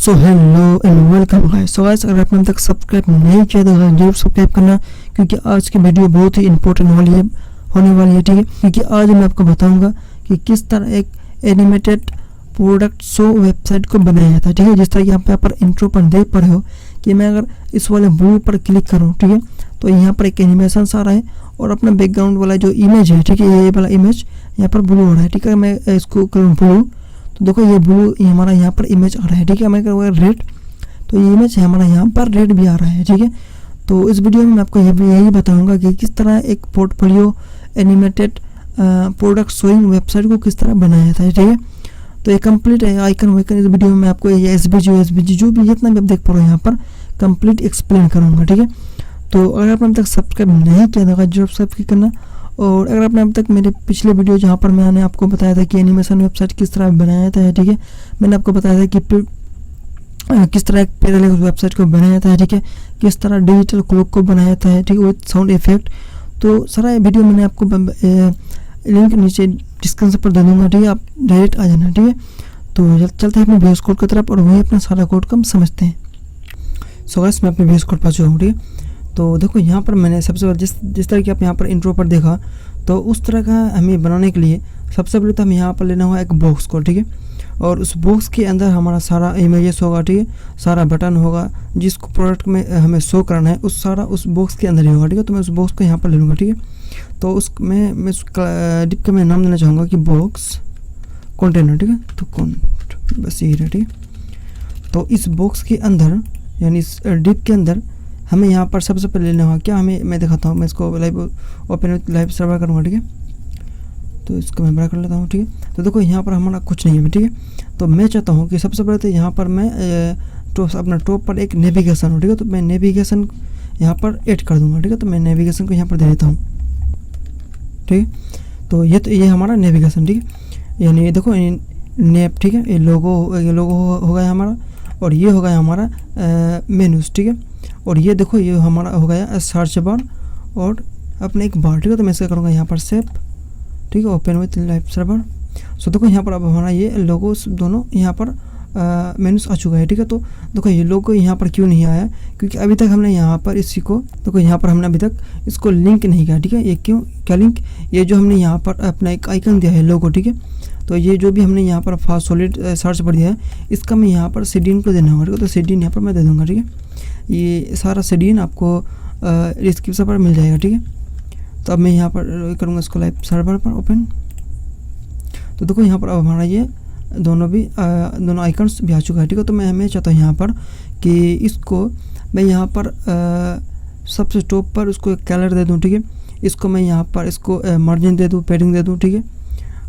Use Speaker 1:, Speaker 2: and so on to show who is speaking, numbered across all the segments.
Speaker 1: So hello and welcome guys. So guys, अगर आपने अब तक सब्सक्राइब नहीं किया तो जरूर सब्सक्राइब करना, क्योंकि आज की वीडियो बहुत ही इंपॉर्टेंट होने वाली है। ठीक है, क्योंकि आज मैं आपको बताऊंगा कि किस तरह एक एनिमेटेड प्रोडक्ट शो वेबसाइट को बनाया जाता है। ठीक है, जिस तरह कि आप यहाँ पर इंट्रो पर देख पा रहे हो कि मैं अगर इस वाले ब्लू पर क्लिक करूँ, ठीक है, तो यहाँ पर एक एनिमेशन आ रहा है और अपना बैकग्राउंड वाला जो इमेज है, ठीक है, ये वाला इमेज यहाँ पर ब्लू हो रहा है। ठीक है, मैं इसको करूँ ब्लू तो देखो ये ब्लू हमारा यहाँ पर इमेज आ रहा है। ठीक है, मैं करूँगा रेड तो ये इमेज हमारा यहाँ पर रेड भी आ रहा है। ठीक है, तो इस वीडियो में मैं आपको यही बताऊंगा कि किस तरह एक portfolio animated product showing website को किस तरह बनाया जाता है। ठीक है, तो ये कंप्लीट आइकन वाइकन इस वीडियो में आपको ये एसबीजी जो भी जितना भी आप देख पा रहे हो यहाँ पर कंप्लीट एक्सप्लेन करूँगा। ठीक है, तो अगर आपने अब तक सब्सक्राइब नहीं किया तो जरूर सब्सक्राइब करना। और अगर आपने अब तक मेरे पिछले वीडियो जहाँ पर मैंने आपको बताया था कि एनिमेशन वेबसाइट किस तरह बनाया जाता है, ठीक है, मैंने आपको बताया था कि किस तरह एक पैरेलल वेबसाइट को बनाया जाता है, ठीक है, किस तरह डिजिटल क्लॉक को बनाया जाता है, ठीक है, विद साउंड इफेक्ट। तो सारा वीडियो मैंने आपको लिंक नीचे डिस्क्रिप्शन पर दे दूँगा। ठीक है, आप डायरेक्ट आ जाना। ठीक है, तो चलते हैं अपने VS कोड की तरफ और वही अपना सारा कोड को हम समझते हैं। सो गाइस, मैं अपने VS कोड पर चुका हूँ। ठीक है, तो देखो यहाँ पर मैंने सबसे पहले जिस तरह की आप यहाँ पर इंट्रो पर देखा, तो उस तरह का हमें बनाने के लिए सबसे पहले तो हमें यहाँ पर लेना होगा एक बॉक्स को। ठीक है, और उस बॉक्स के अंदर हमारा सारा इमेजेस होगा। ठीक है, सारा बटन होगा जिसको प्रोडक्ट में हमें शो करना है, उस बॉक्स के अंदर ही होगा। ठीक है, तो मैं उस बॉक्स को यहाँ पर ले लूँगा। ठीक है, तो मैं डिप का मैं नाम देना चाहूँगा कि बॉक्स कंटेनर। ठीक है, तो बस यही है। ठीक है, तो इस बॉक्स के अंदर यानी इस डिप के अंदर हमें यहाँ पर सबसे पहले लेना होगा क्या, मैं दिखाता हूँ। मैं इसको लाइव सर्वर करूँगा। ठीक है, तो इसको मैं बड़ा कर लेता हूँ। ठीक है, तो देखो यहाँ पर हमारा कुछ नहीं है। ठीक है, तो मैं चाहता हूँ कि सबसे पहले तो यहाँ पर मैं अपना टॉप पर एक नेविगेशन हो। ठीक है, तो मैं नेविगेशन यहाँ पर ऐड कर दूँगा। ठीक है, तो मैं नेविगेशन को यहाँ पर दे देता हूँ। ठीक है, तो ये हमारा नेविगेशन। ठीक है, यानी देखो नेप। ठीक है, ये लोगो हो गया हमारा, और ये हो गया हमारा मेनूज। ठीक है, और ये देखो ये हमारा हो गया सर्च बार और अपने एक बार। ठीक है, तो मैं इसे करूँगा यहाँ पर सेव। ठीक है, open with live server. So देखो यहाँ पर अब हमारा ये लोगोस दोनों यहाँ पर मेनूस आ चुका है। ठीक है, तो देखो ये लोगो यहाँ पर क्यों नहीं आया, क्योंकि अभी तक हमने यहाँ पर इसी को देखो यहाँ पर हमने अभी तक इसको लिंक नहीं किया। ठीक है, ये क्यों क्या लिंक, ये जो हमने यहाँ पर अपना एक आइकन दिया है लोगो। ठीक है, तो ये जो भी हमने यहाँ पर फास्ट सॉलिड सर्च पर दिया है, इसका मैं यहाँ पर सीडीन को देना होगा। ठीक है, तो सीडीन यहाँ पर मैं दे दूँगा। ठीक है, ये सारा सीडीन आपको डिस्क्रिप्शन पर मिल जाएगा। ठीक है, तो अब मैं यहाँ पर करूँगा इसको लाइव सर्वर पर ओपन। तो देखो यहाँ पर अब हमारा ये दोनों आइकन्स भी आ चुका है। ठीक है, तो मैं चाहता हूँ यहाँ पर कि इसको मैं यहाँ पर सबसे टॉप पर उसको एक कलर दे दूँ। ठीक है, इसको मैं यहाँ पर इसको मार्जिन दे दूँ, पैडिंग दे दूँ। ठीक है,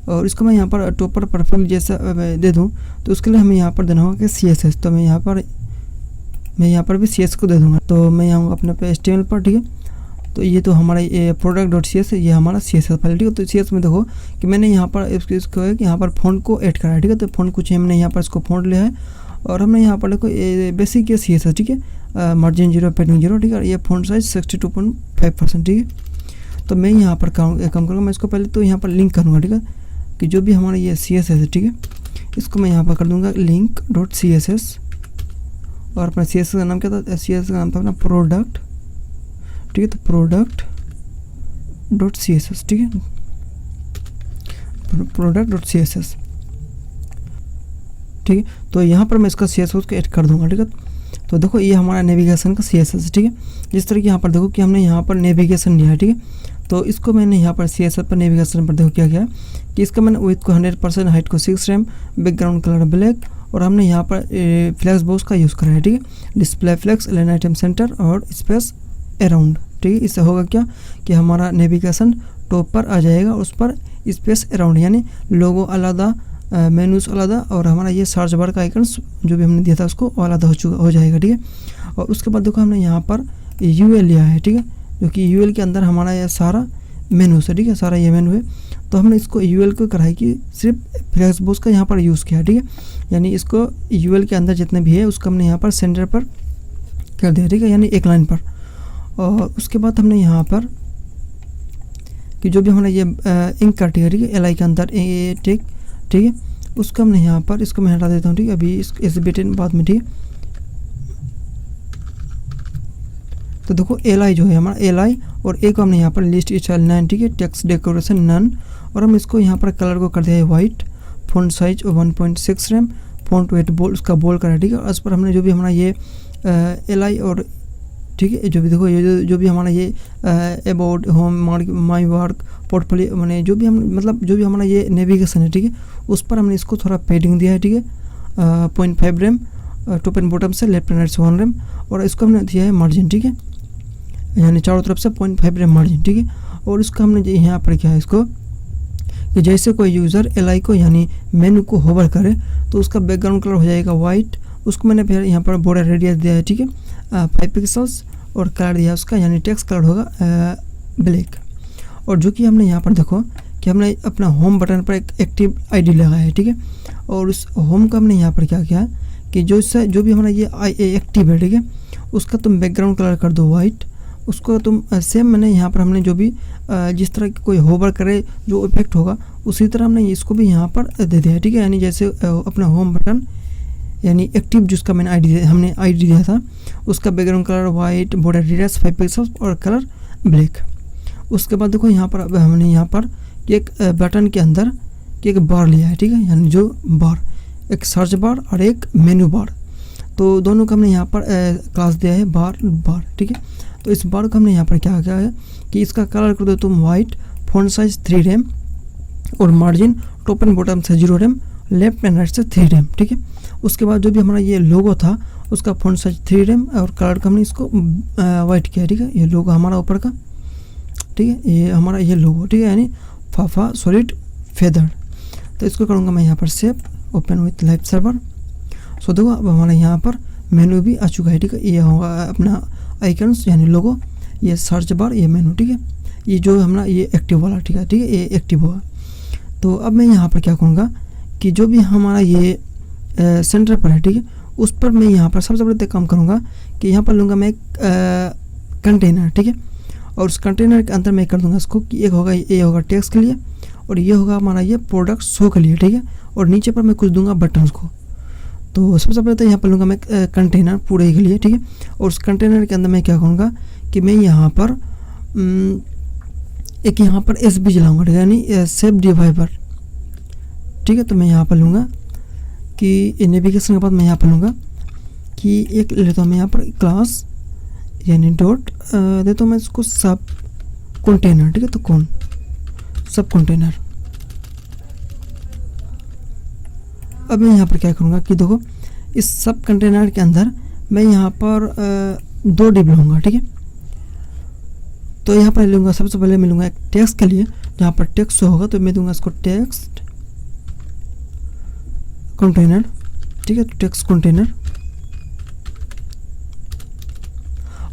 Speaker 1: और इसको मैं यहाँ पर टॉप पर परफेक्ट जैसा दे दूँ, तो उसके लिए हमें यहाँ पर देना होगा कि CSS। तो मैं यहाँ पर भी CS को दे दूँगा। तो मैं यहाँ अपने पे HTML पर। ठीक है, तो ये तो हमारा ये product.cs है, ये हमारा CSS फाइल। ठीक है, तो CS में देखो कि मैंने यहाँ पर इसको यहाँ पर फ़ॉन्ट को ऐड करा है। ठीक है, तो फ़ॉन्ट कुछ हमने यहाँ पर इसको फ़ॉन्ट लिया है और हमने यहाँ पर देखो बेसिक ये CSS। ठीक है, मार्जिन 0, पैडिंग 0। ठीक है, ये फ़ॉन्ट साइज 62.5%। ठीक है, तो मैं यहाँ पर काम करूँगा। मैं इसको पहले तो यहाँ पर लिंक करूँगा। ठीक है, कि जो भी हमारा ये CSS है, ठीक है, इसको मैं यहाँ पर कर दूँगा link.css। और अपना CSS का नाम क्या था, CSS का नाम था अपना प्रोडक्ट। ठीक है, तो प्रोडक्ट.css। ठीक है, प्रोडक्ट.css। ठीक है, तो यहाँ पर मैं इसका CSS को ऐड कर दूँगा। ठीक है, तो देखो ये हमारा नेविगेशन का CSS। ठीक है, जिस तरह की यहाँ पर देखो कि हमने यहाँ पर नेविगेशन लिया है। ठीक है, तो इसको मैंने यहाँ पर CSS पर नेविगेशन पर देखो क्या किया कि इसका मैंने विड्थ को 100%, हाइट को 6 रैम, बैकग्राउंड कलर ब्लैक, और हमने यहाँ पर फ्लैक्स बॉक्स का यूज़ करा है। ठीक है, display flex, align item centre और स्पेस अराउंड। ठीक है, इससे होगा क्या कि हमारा नेविगेशन टॉप पर आ जाएगा, उस पर स्पेस अराउंड यानी लोगो अलग, मेनूज अलग, और हमारा ये सर्च बार का आइकन्स जो भी हमने दिया था उसको अलग हो जाएगा। ठीक है, और उसके बाद देखो हमने यहाँ पर UL लिया है। ठीक है, जो कि UL के अंदर हमारा ये सारा मेनू है। ठीक है, सारा ये मेनू है, तो हमने इसको UL को करा है कि सिर्फ फ्लैक्स बॉक्स का यहाँ पर यूज़ किया। ठीक है, यानी इसको UL के अंदर जितने भी है उसको हमने यहाँ पर सेंटर पर कर दिया। ठीक है, यानी एक लाइन पर। और उसके बाद हमने यहाँ पर कि जो भी हमारा ये इंक काटी है। ठीक है, LI के अंदर टिक। ठीक है, उसको हमने यहाँ पर इसको मैं हटा देता हूँ, ठीक है। अभी इस बटन बाद में, ठीक है। तो देखो LI जो है हमारा LI और एक हमने यहाँ पर लिस्ट स्टाइल नन, ठीक है। टेक्स्ट डेकोरेशन नन, और हम इसको यहाँ पर कलर को कर दिया है white, font size 1.6 rem, font weight bold उसका बोल्ड करा है, ठीक है। और इस पर हमने जो भी हमारा ये LI और ठीक है जो भी देखो ये जो भी हमारा ये about home my work portfolio मैंने जो भी हम मतलब जो भी हमारा ये नेविगेशन है, ठीक है, उस पर हमने इसको थोड़ा पेडिंग दिया है, ठीक है। 0.5 रैम टॉप एंड बॉटम से, लेफ्ट एंड राइट से 1 रैम, और इसको हमने दिया है मार्जिन, ठीक है, यानी चारों तरफ से 0.5 रैम मार्जिन, ठीक है। और इसको हमने यहाँ पर किया है इसको कि जैसे कोई यूज़र LI को यानी मेनू को होवर करे तो उसका बैकग्राउंड कलर हो जाएगा वाइट। उसको मैंने फिर यहाँ पर बॉर्डर रेडियस दिया है, ठीक है, 5 पिक्सल्स, और कलर दिया उसका यानी टेक्स्ट कलर होगा ब्लैक। और जो कि हमने यहाँ पर देखो कि हमने अपना होम बटन पर एक एक्टिव ID लगाया है, ठीक है। और उस होम का हमने यहाँ पर क्या किया कि जो भी हमारा ये एक्टिव है, ठीक है, उसका तुम बैकग्राउंड कलर कर दो वाइट। उसको तुम सेम मैंने यहाँ पर हमने जो भी जिस तरह की कोई होवर करे जो इफेक्ट होगा उसी तरह हमने इसको भी यहाँ पर दे दिया है, ठीक है। यानी जैसे अपना होम बटन यानी एक्टिव जिसका मैंने हमने ID दिया था उसका background colour white, border radius 5 pixels और कलर ब्लैक। उसके बाद देखो यहाँ पर अब हमने यहाँ पर एक बटन के अंदर एक बार लिया है, ठीक है, यानी जो बार एक सर्च बार और एक मेनू बार, तो दोनों का हमने यहाँ पर क्लास दिया है बार, ठीक है। तो इस बार को हमने यहाँ पर क्या किया है कि इसका कलर कर दो तुम वाइट, फ़ॉन्ट साइज 3 रैम और मार्जिन टॉप एंड बॉटम से 0 रैम, लेफ्ट एंड राइट से 3 रैम, ठीक है। उसके बाद जो भी हमारा ये लोगो था उसका फ़ॉन्ट साइज 3 रैम और कलर का हमने इसको वाइट किया, ठीक है। ये लोगो हमारा ऊपर का, ठीक है, ये हमारा ये लोगो, ठीक है, यानी फाफा सॉलिड फेदर। तो इसको करूँगा मैं यहाँ पर save open with live server. So देखो अब हमारा यहाँ पर मेनू भी आ चुका है, ठीक है। ये होगा अपना आइकन्स यानी लोगो, ये सर्च बार, ये मेनू, ठीक है। ये जो हमारा ये एक्टिव वाला, ठीक है, ये एक्टिव होगा। तो अब मैं यहाँ पर क्या करूँगा कि जो भी हमारा ये सेंटर पर है, ठीक है, उस पर मैं यहाँ पर सबसे पहले काम करूँगा कि यहाँ पर लूँगा मैं एक कंटेनर, ठीक है। और उस कंटेनर के अंदर मैं कर दूँगा इसको कि एक होगा ये होगा टेक्स्ट के लिए और ये होगा हमारा ये प्रोडक्ट शो के लिए, ठीक है। और नीचे पर मैं कुछ दूंगा बटन्स को। तो सबसे पहले तो यहाँ पर लूँगा मैं कंटेनर पूरे के लिए, ठीक है। और उस कंटेनर के अंदर मैं क्या करूँगा कि मैं यहाँ पर एक यहाँ पर SVG लाऊंगा, ठीक है, यानी सेव डिवाइवर, ठीक है। तो मैं यहाँ पर लूँगा कि नेविगेशन के बाद मैं यहाँ पर लूँगा कि एक लेता हूँ मैं यहाँ पर क्लास यानी डॉट देता हूँ मैं इसको सब कंटेनर, ठीक है। तो कौन सब कंटेनर। अब मैं यहाँ पर क्या करूँगा कि देखो इस सब कंटेनर के अंदर मैं यहाँ पर 2 डिव लूँगा, ठीक है। तो यहाँ पर लूँगा सबसे पहले मैं लूँगा एक टेक्स्ट के लिए, जहाँ पर टेक्स्ट होगा तो मैं दूंगा इसको टेक्स्ट कंटेनर, ठीक है, तो टेक्स्ट कंटेनर।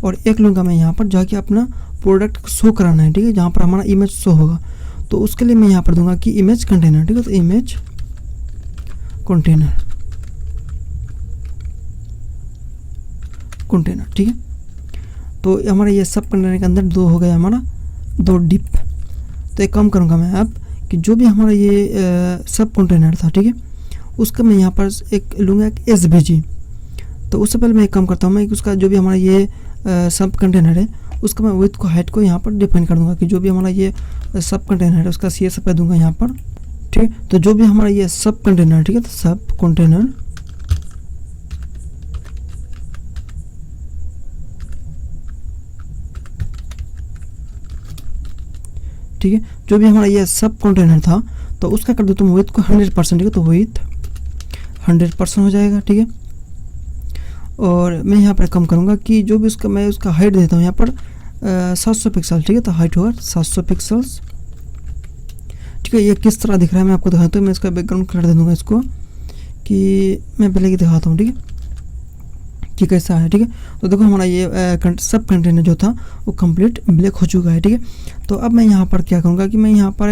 Speaker 1: और एक लूँगा मैं यहाँ पर जाके अपना प्रोडक्ट शो कराना है, ठीक है, जहाँ पर हमारा इमेज शो होगा। तो उसके लिए मैं यहाँ पर दूंगा कि इमेज कंटेनर, ठीक है। तो इमेज कंटेनर, ठीक है। तो हमारा ये सब कंटेनर के अंदर 2 हो गया हमारा 2 डिप। तो एक काम करूँगा मैं अब कि जो भी हमारा ये सब कंटेनर था, ठीक है, उसका मैं यहाँ पर एक लूँगा एक SVG। तो उससे पहले मैं एक काम करता हूँ मैं उसका जो भी हमारा ये सब कंटेनर है उसका मैं विड्थ को हाइट को यहाँ पर डिफाइन कर दूँगा कि जो भी हमारा ये सब कंटेनर है उसका CS पे दूँगा यहाँ पर, ठीक है। तो जो भी हमारा ये सब कंटेनर, ठीक है, तो सब कंटेनर ठीक है, जो भी हमारा ये सब कंटेनर था तो उसका कर दो तुम विड्थ को 100%, ठीक है। तो विड्थ 100% हो जाएगा, ठीक है। और मैं यहाँ पर कम करूँगा कि जो भी उसका मैं उसका हाइट देता हूँ यहाँ पर 700 पिक्सल, ठीक है। तो हाइट होगा 700 पिक्सल्स, ठीक है। ये किस तरह दिख रहा है मैं आपको दिखाता हूँ। मैं इसका बैकग्राउंड कलर दे दूँगा इसको कि मैं पहले की दिखाता हूँ, ठीक है, कि कैसा है, ठीक है। तो देखो हमारा ये सब कंटेनर जो था वो कंप्लीट ब्लैक हो चुका है, ठीक है। तो अब मैं यहाँ पर क्या करूँगा कि मैं यहाँ पर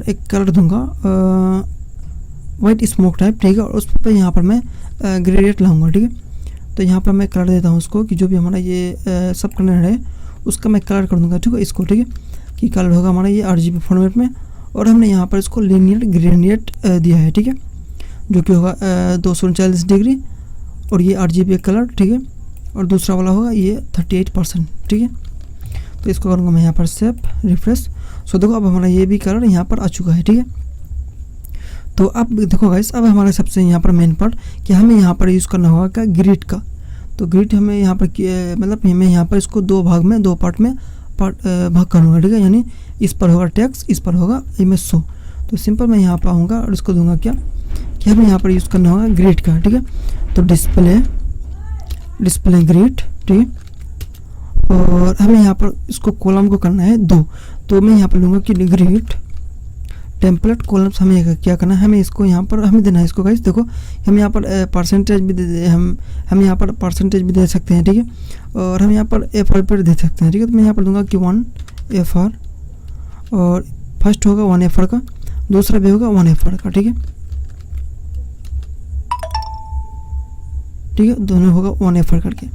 Speaker 1: एक कलर दूँगा वाइट स्मोक टाइप, ठीक है। और उस पर यहाँ पर मैं ग्रेडिएंट लाऊंगा, ठीक है। तो यहाँ पर मैं कलर देता हूँ उसको कि जो भी हमारा ये सब कंटेनर है उसका मैं कलर कर दूँगा, ठीक है, इसको, ठीक है, कि कलर होगा हमारा ये RGB फॉर्मेट में और हमने यहाँ पर इसको लीनियर ग्रेडियंट दिया है, ठीक है, जो कि होगा 239 डिग्री, और ये RGB कलर, ठीक है, और दूसरा वाला होगा ये 38%, ठीक है। तो इसको करूँगा मैं यहाँ पर सेव, रिफ्रेश। सो देखो अब हमारा ये भी कलर यहाँ पर आ चुका है, ठीक है। तो अब देखो गाइस, अब हमारा सबसे यहाँ पर मेन पार्ट कि हमें यहाँ पर यूज़ करना होगा क्या, ग्रिड का। तो ग्रिड हमें यहाँ पर मतलब मैं यहाँ पर इसको दो पार्ट में भाग करूँगा, ठीक है। यानी इस पर होगा टेक्स्ट, इस पर होगा इमेज शो। तो सिंपल मैं यहाँ पर आऊँगा और इसको दूंगा क्या कि हमें यहाँ पर यूज़ करना होगा ग्रिड का, ठीक है। तो डिस्प्ले ग्रिड, ठीक है, और हमें यहाँ पर इसको कॉलम को करना है 2। तो मैं यहाँ पर लूँगा कि ग्रिड टेम्पलेट कॉलम्स। हमें क्या करना है, हमें इसको यहाँ पर हमें देना है इसको गाइस। देखो हम यहाँ पर परसेंटेज भी हम यहाँ पर परसेंटेज भी दे सकते हैं, ठीक है, और हम यहाँ पर FR पर दे सकते हैं, ठीक है। तो मैं यहाँ पर दूंगा कि 1 FR, और फर्स्ट होगा 1 FR का, दूसरा भी होगा 1 FR का, ठीक है, ठीक है, दोनों होगा 1 FR करके,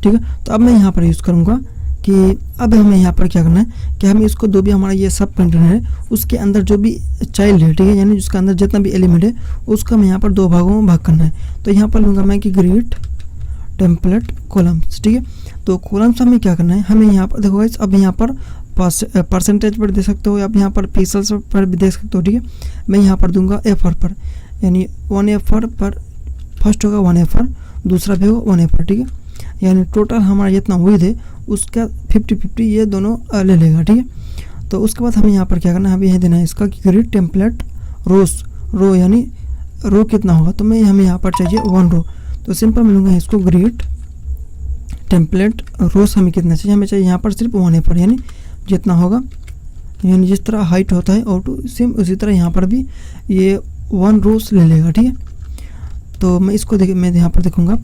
Speaker 1: ठीक है। तो अब मैं यहाँ पर यूज़ करूँगा कि अब हमें यहाँ पर क्या करना है कि हमें इसको जो भी हमारा ये सब कंटेनर है उसके अंदर जो भी चाइल्ड है, ठीक है, यानी उसके अंदर जितना भी एलिमेंट है उसका हमें यहाँ पर 2 भागों में भाग करना है। तो यहाँ पर लूँगा मैं कि ग्रिड टेम्पलेट कॉलम्स, ठीक है। तो कॉलम्स हमें क्या करना है, हमें यहाँ पर देखो गाइस, अब यहाँ पर परसेंटेज पर दे सकते हो, आप यहाँ पर पिक्सेल्स पर भी दे सकते हो, ठीक है। मैं यहाँ पर दूंगा FR पर, यानी 1 FR पर, फर्स्ट होगा 1 FR, दूसरा भी होगा 1 FR, ठीक है। यानी टोटल हमारा जितना हुई थे उसका 50-50 ये दोनों ले लेगा, ठीक है। तो उसके बाद हमें यहाँ पर क्या करना है, हमें यह देना है इसका कि ग्रिड टेम्पलेट रो, यानी रो कितना होगा। तो मैं हमें यहाँ पर चाहिए 1 रो। तो सिंपल मिलूँगा इसको ग्रिड टेम्पलेट रोस हमें कितना चाहिए, हमें चाहिए यहाँ पर सिर्फ 1 FR, यानी जितना होगा, यानी जिस तरह हाइट होता है ऑटो सेम उसी तरह यहाँ पर भी ये 1 रोस ले लेगा, ठीक है। तो मैं इसको मैं यहाँ पर देखूँगा।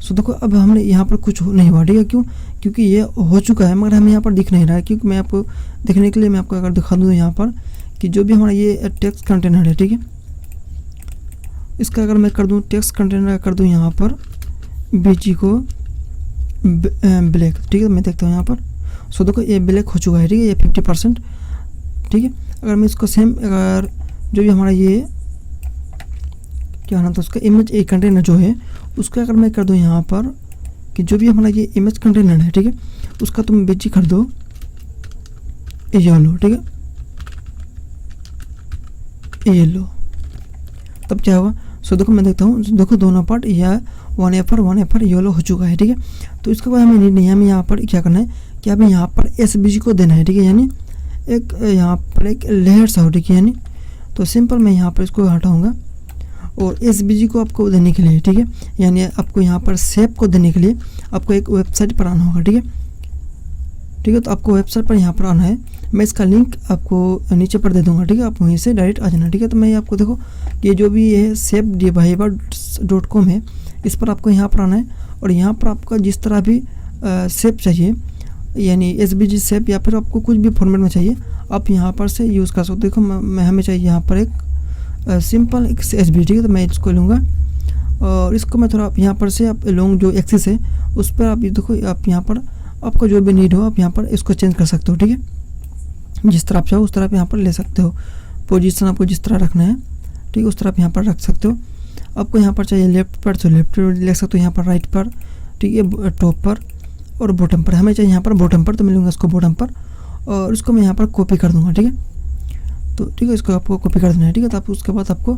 Speaker 1: सो देखो अब हमने यहाँ पर कुछ नहीं हुआ, ठीक है, क्यों, क्योंकि ये हो चुका है मगर हमें यहाँ पर दिख नहीं रहा है। क्योंकि मैं आपको दिखने के लिए मैं आपको अगर दिखा दूँ यहाँ पर कि जो भी हमारा ये टेक्स्ट कंटेनर है, ठीक है, इसका अगर मैं कर दूँ टेक्स्ट कंटेनर कर दूँ यहाँ पर BG को ब्लैक, ठीक है, मैं देखता हूँ यहाँ पर। सो देखो ये ब्लैक हो चुका है, ठीक है, ये 50%, ठीक है। अगर मैं इसको सेम अगर जो भी हमारा ये क्या नाम था उसका इमेज ए कंटेनर जो है उसका अगर मैं कर दूँ यहाँ पर कि जो भी हमारा ये इमेज कंटेनर है, ठीक है, उसका तुम BG कर दो येलो, ठीक है, येलो, तब क्या होगा। सो देखो मैं देखता हूँ, देखो दोनों पार्ट यह 1 FR येलो हो चुका है, ठीक है। तो इसके बाद हमें नीड नहीं है, हमें यहाँ पर क्या करना है कि हमें यहाँ पर SVG को देना है, ठीक है, यानी एक यहाँ पर एक लेयर सा हो, ठीक है, यानी तो सिंपल मैं यहाँ पर इसको हटाऊँगा और SVG को आपको देने के लिए, ठीक है, यानी आपको यहाँ पर शेप को देने के लिए आपको एक वेबसाइट पर आना होगा, ठीक है, ठीक है। तो आपको वेबसाइट पर यहाँ पर आना है, मैं इसका लिंक आपको नीचे पर दे दूँगा, ठीक है, आप वहीं से डायरेक्ट आ जाना, ठीक है। तो मैं आपको देखो ये जो भी है shapedeviver.com है, इस पर आपको यहाँ पर आना है और यहाँ पर आपका जिस तरह भी शेप चाहिए, यानी SVG शेप या फिर आपको कुछ भी फॉर्मेट में चाहिए आप यहाँ पर से यूज़ कर सकते हो। देखो मैं हमें चाहिए यहाँ पर एक सिंपल एक SVG, ठीक है, तो मैं इसको लूँगा और इसको मैं थोड़ा यहाँ पर से आप लॉन्ग जो एक्सिस है उस पर आप देखो, आप यहाँ पर आपको जो भी नीड हो आप यहाँ पर इसको चेंज कर सकते हो, ठीक है, जिस तरह आप चाहो उस तरह आप यहाँ पर ले सकते हो। पोजीशन आपको जिस तरह रखना है, ठीक है, उस तरह आप यहाँ पर रख सकते हो। आपको यहाँ पर चाहिए लेफ्ट पर तो लेफ्ट पर ले सकते हो, यहाँ पर राइट पर, ठीक है, टॉप पर और बॉटम पर। हमें चाहिए यहाँ पर बॉटम पर, तो मैं लूँगा इसको बॉटम पर और इसको मैं यहाँ पर कॉपी कर दूँगा, ठीक है। तो ठीक है, इसको आपको कॉपी कर देना है, ठीक है। तो आप उसके बाद आपको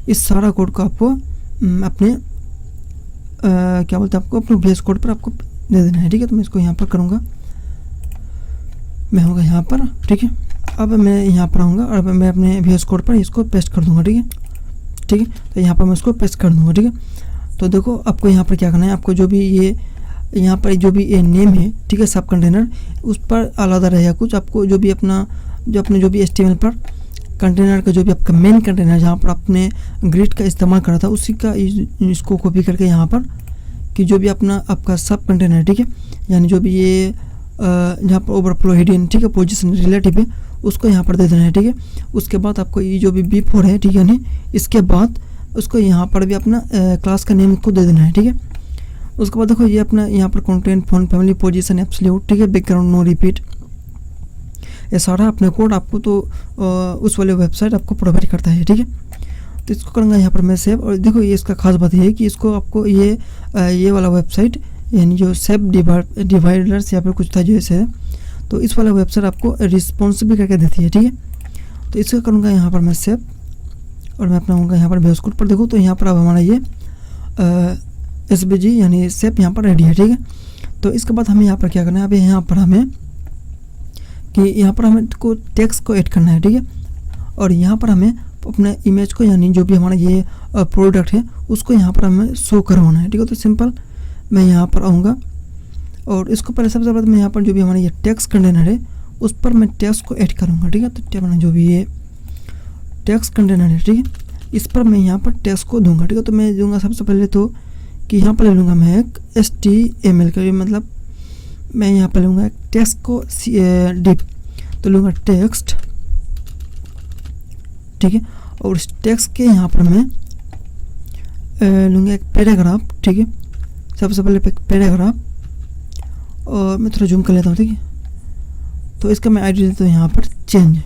Speaker 1: इस सारा कोड को आपको अपने क्या बोलते हैं आपको अपने VS कोड पर आपको दे देना है, ठीक है। तो मैं इसको यहाँ पर करूँगा, मैं होगा यहाँ पर, ठीक है। अब मैं यहाँ पर आऊँगा और मैं अपने VS कोड पर इसको पेस्ट कर दूँगा, ठीक है, ठीक है। तो यहाँ पर मैं इसको पेस्ट कर दूँगा, ठीक है। तो देखो आपको यहाँ पर क्या करना है, आपको जो भी ये यहाँ पर जो भी ये नेम है, ठीक है, सब कंटेनर उस पर आलादा रहेगा कुछ। आपको जो भी जो भी HTML पर कंटेनर का जो भी आपका मेन कंटेनर जहाँ पर आपने ग्रिड का इस्तेमाल करा था उसी का इसको कॉपी करके यहाँ पर कि जो भी आपका सब कंटेनर, ठीक है, यानी जो भी ये जहाँ पर ओवरफ्लो हिडन, ठीक है, पोजीशन रिलेटिव है उसको यहाँ पर दे देना है, ठीक है। उसके बाद आपको ये जो भी B4 है, ठीक है, यानी इसके बाद उसको यहाँ पर भी अपना क्लास का नेम को दे देना है, ठीक है। उसके बाद देखो ये अपना यहाँ पर content, font family, position, absolute, ठीक है, बैकग्राउंड नो रिपीट, ये सारा अपने कोड आपको तो उस वाले वेबसाइट आपको प्रोवाइड करता है, ठीक है। तो इसको करूँगा यहाँ पर मैं सेव। और देखो ये इसका खास बात ये है कि इसको आपको ये वाला वेबसाइट यानी जो सेव डिवाइडर्स या फिर कुछ था जैसे है, तो इस वाला वेबसाइट आपको रिस्पॉन्स भी करके देती है, ठीक है। तो इसको करूँगा यहाँ पर मैं सेव और मैं अपना होगा यहाँ पर बेस कोड पर। देखो तो यहाँ पर अब हमारा ये SVG यानी सेव यहाँ पर रेडी है, ठीक है। तो इसके बाद हमें यहाँ पर क्या करना है, अभी यहाँ पर हमें को टेक्स्ट को ऐड करना है, ठीक है। और यहाँ पर हमें अपने इमेज को यानी जो भी हमारा ये प्रोडक्ट है उसको यहाँ पर हमें शो करवाना है, ठीक है। तो सिंपल मैं यहाँ पर आऊँगा और इसको पहले सबसे पहले मैं यहाँ पर जो भी हमारा ये टेक्स्ट कंटेनर है उस पर मैं टेक्स्ट को ऐड करूँगा, ठीक है। तो जो भी ये टेक्स्ट कंटेनर है, ठीक है, इस पर मैं यहाँ पर टेक्स्ट को दूंगा, ठीक है। तो मैं दूंगा सबसे पहले तो कि यहाँ पर ले लूँगा मैं एक HTML का, मतलब मैं यहाँ पर लूँगा एक टेक्स्ट को डिप, तो लूँगा टेक्स्ट, ठीक है। और इस टेक्स्ट के यहाँ पर मैं लूँगा एक पैराग्राफ, ठीक है। सबसे पहले एक पैराग्राफ और मैं थोड़ा जूम कर लेता हूँ, ठीक है। तो इसका मैं आईडी देता हूँ यहाँ पर चेंज,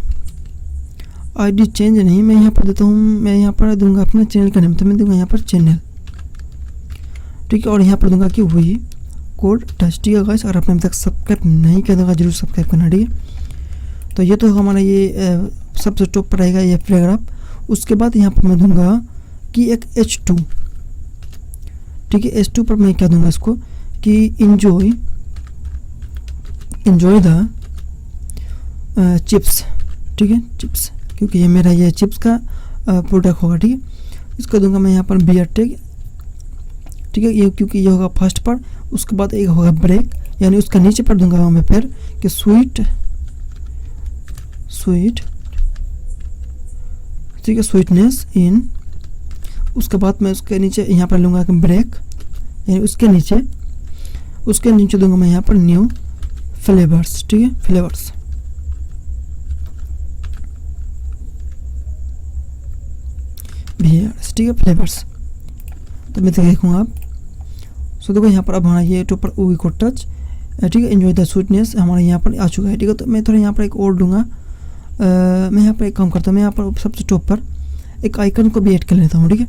Speaker 1: आईडी चेंज नहीं मैं यहाँ पर देता हूँ, मैं यहाँ पर दूंगा अपना चैनल का नेम, तो मैं दूंगा यहाँ पर चैनल, ठीक है। और यहाँ पर दूंगा कि वही कोड टच, ठीक है गाइस। और आपने अभी तक सब्सक्राइब नहीं किया तो जरूर सब्सक्राइब करना, ठीक है। तो ये तो हमारा ये सबसे टॉप पर रहेगा ये पैराग्राफ। उसके बाद यहाँ पर मैं दूंगा कि एक H2, ठीक है। H2 पर मैं क्या दूंगा इसको कि इंजॉय द चिप्स, ठीक है, चिप्स, क्योंकि ये मेरा ये चिप्स का प्रोडक्ट होगा, ठीक है। इसको दूंगा मैं यहाँ पर बियर टैग, ठीक है, ये क्योंकि ये होगा फर्स्ट पर। उसके बाद एक होगा ब्रेक, यानी उसका नीचे पर दूंगा मैं फिर कि स्वीट, ठीक है, स्वीटनेस इन। उसके बाद मैं उसके नीचे यहाँ पर लूँगा कि ब्रेक, यानी उसके नीचे दूंगा मैं यहाँ पर न्यू फ्लेवर्स, ठीक है, फ्लेवर्स, बियर्स, ठीक है, फ्लेवर्स। तो मैं देखूँगा आप, सो देखो यहाँ पर अब हमारा ये ऊपर वी को टच, ठीक है, एंजॉय द स्वीटनेस हमारा यहाँ पर आ चुका है, ठीक है। तो मैं थोड़ा यहाँ पर एक और दूंगा, मैं यहाँ पर एक काम करता हूँ, मैं यहाँ पर सबसे टॉप पर एक आइकन को भी ऐड कर लेता हूँ, ठीक है,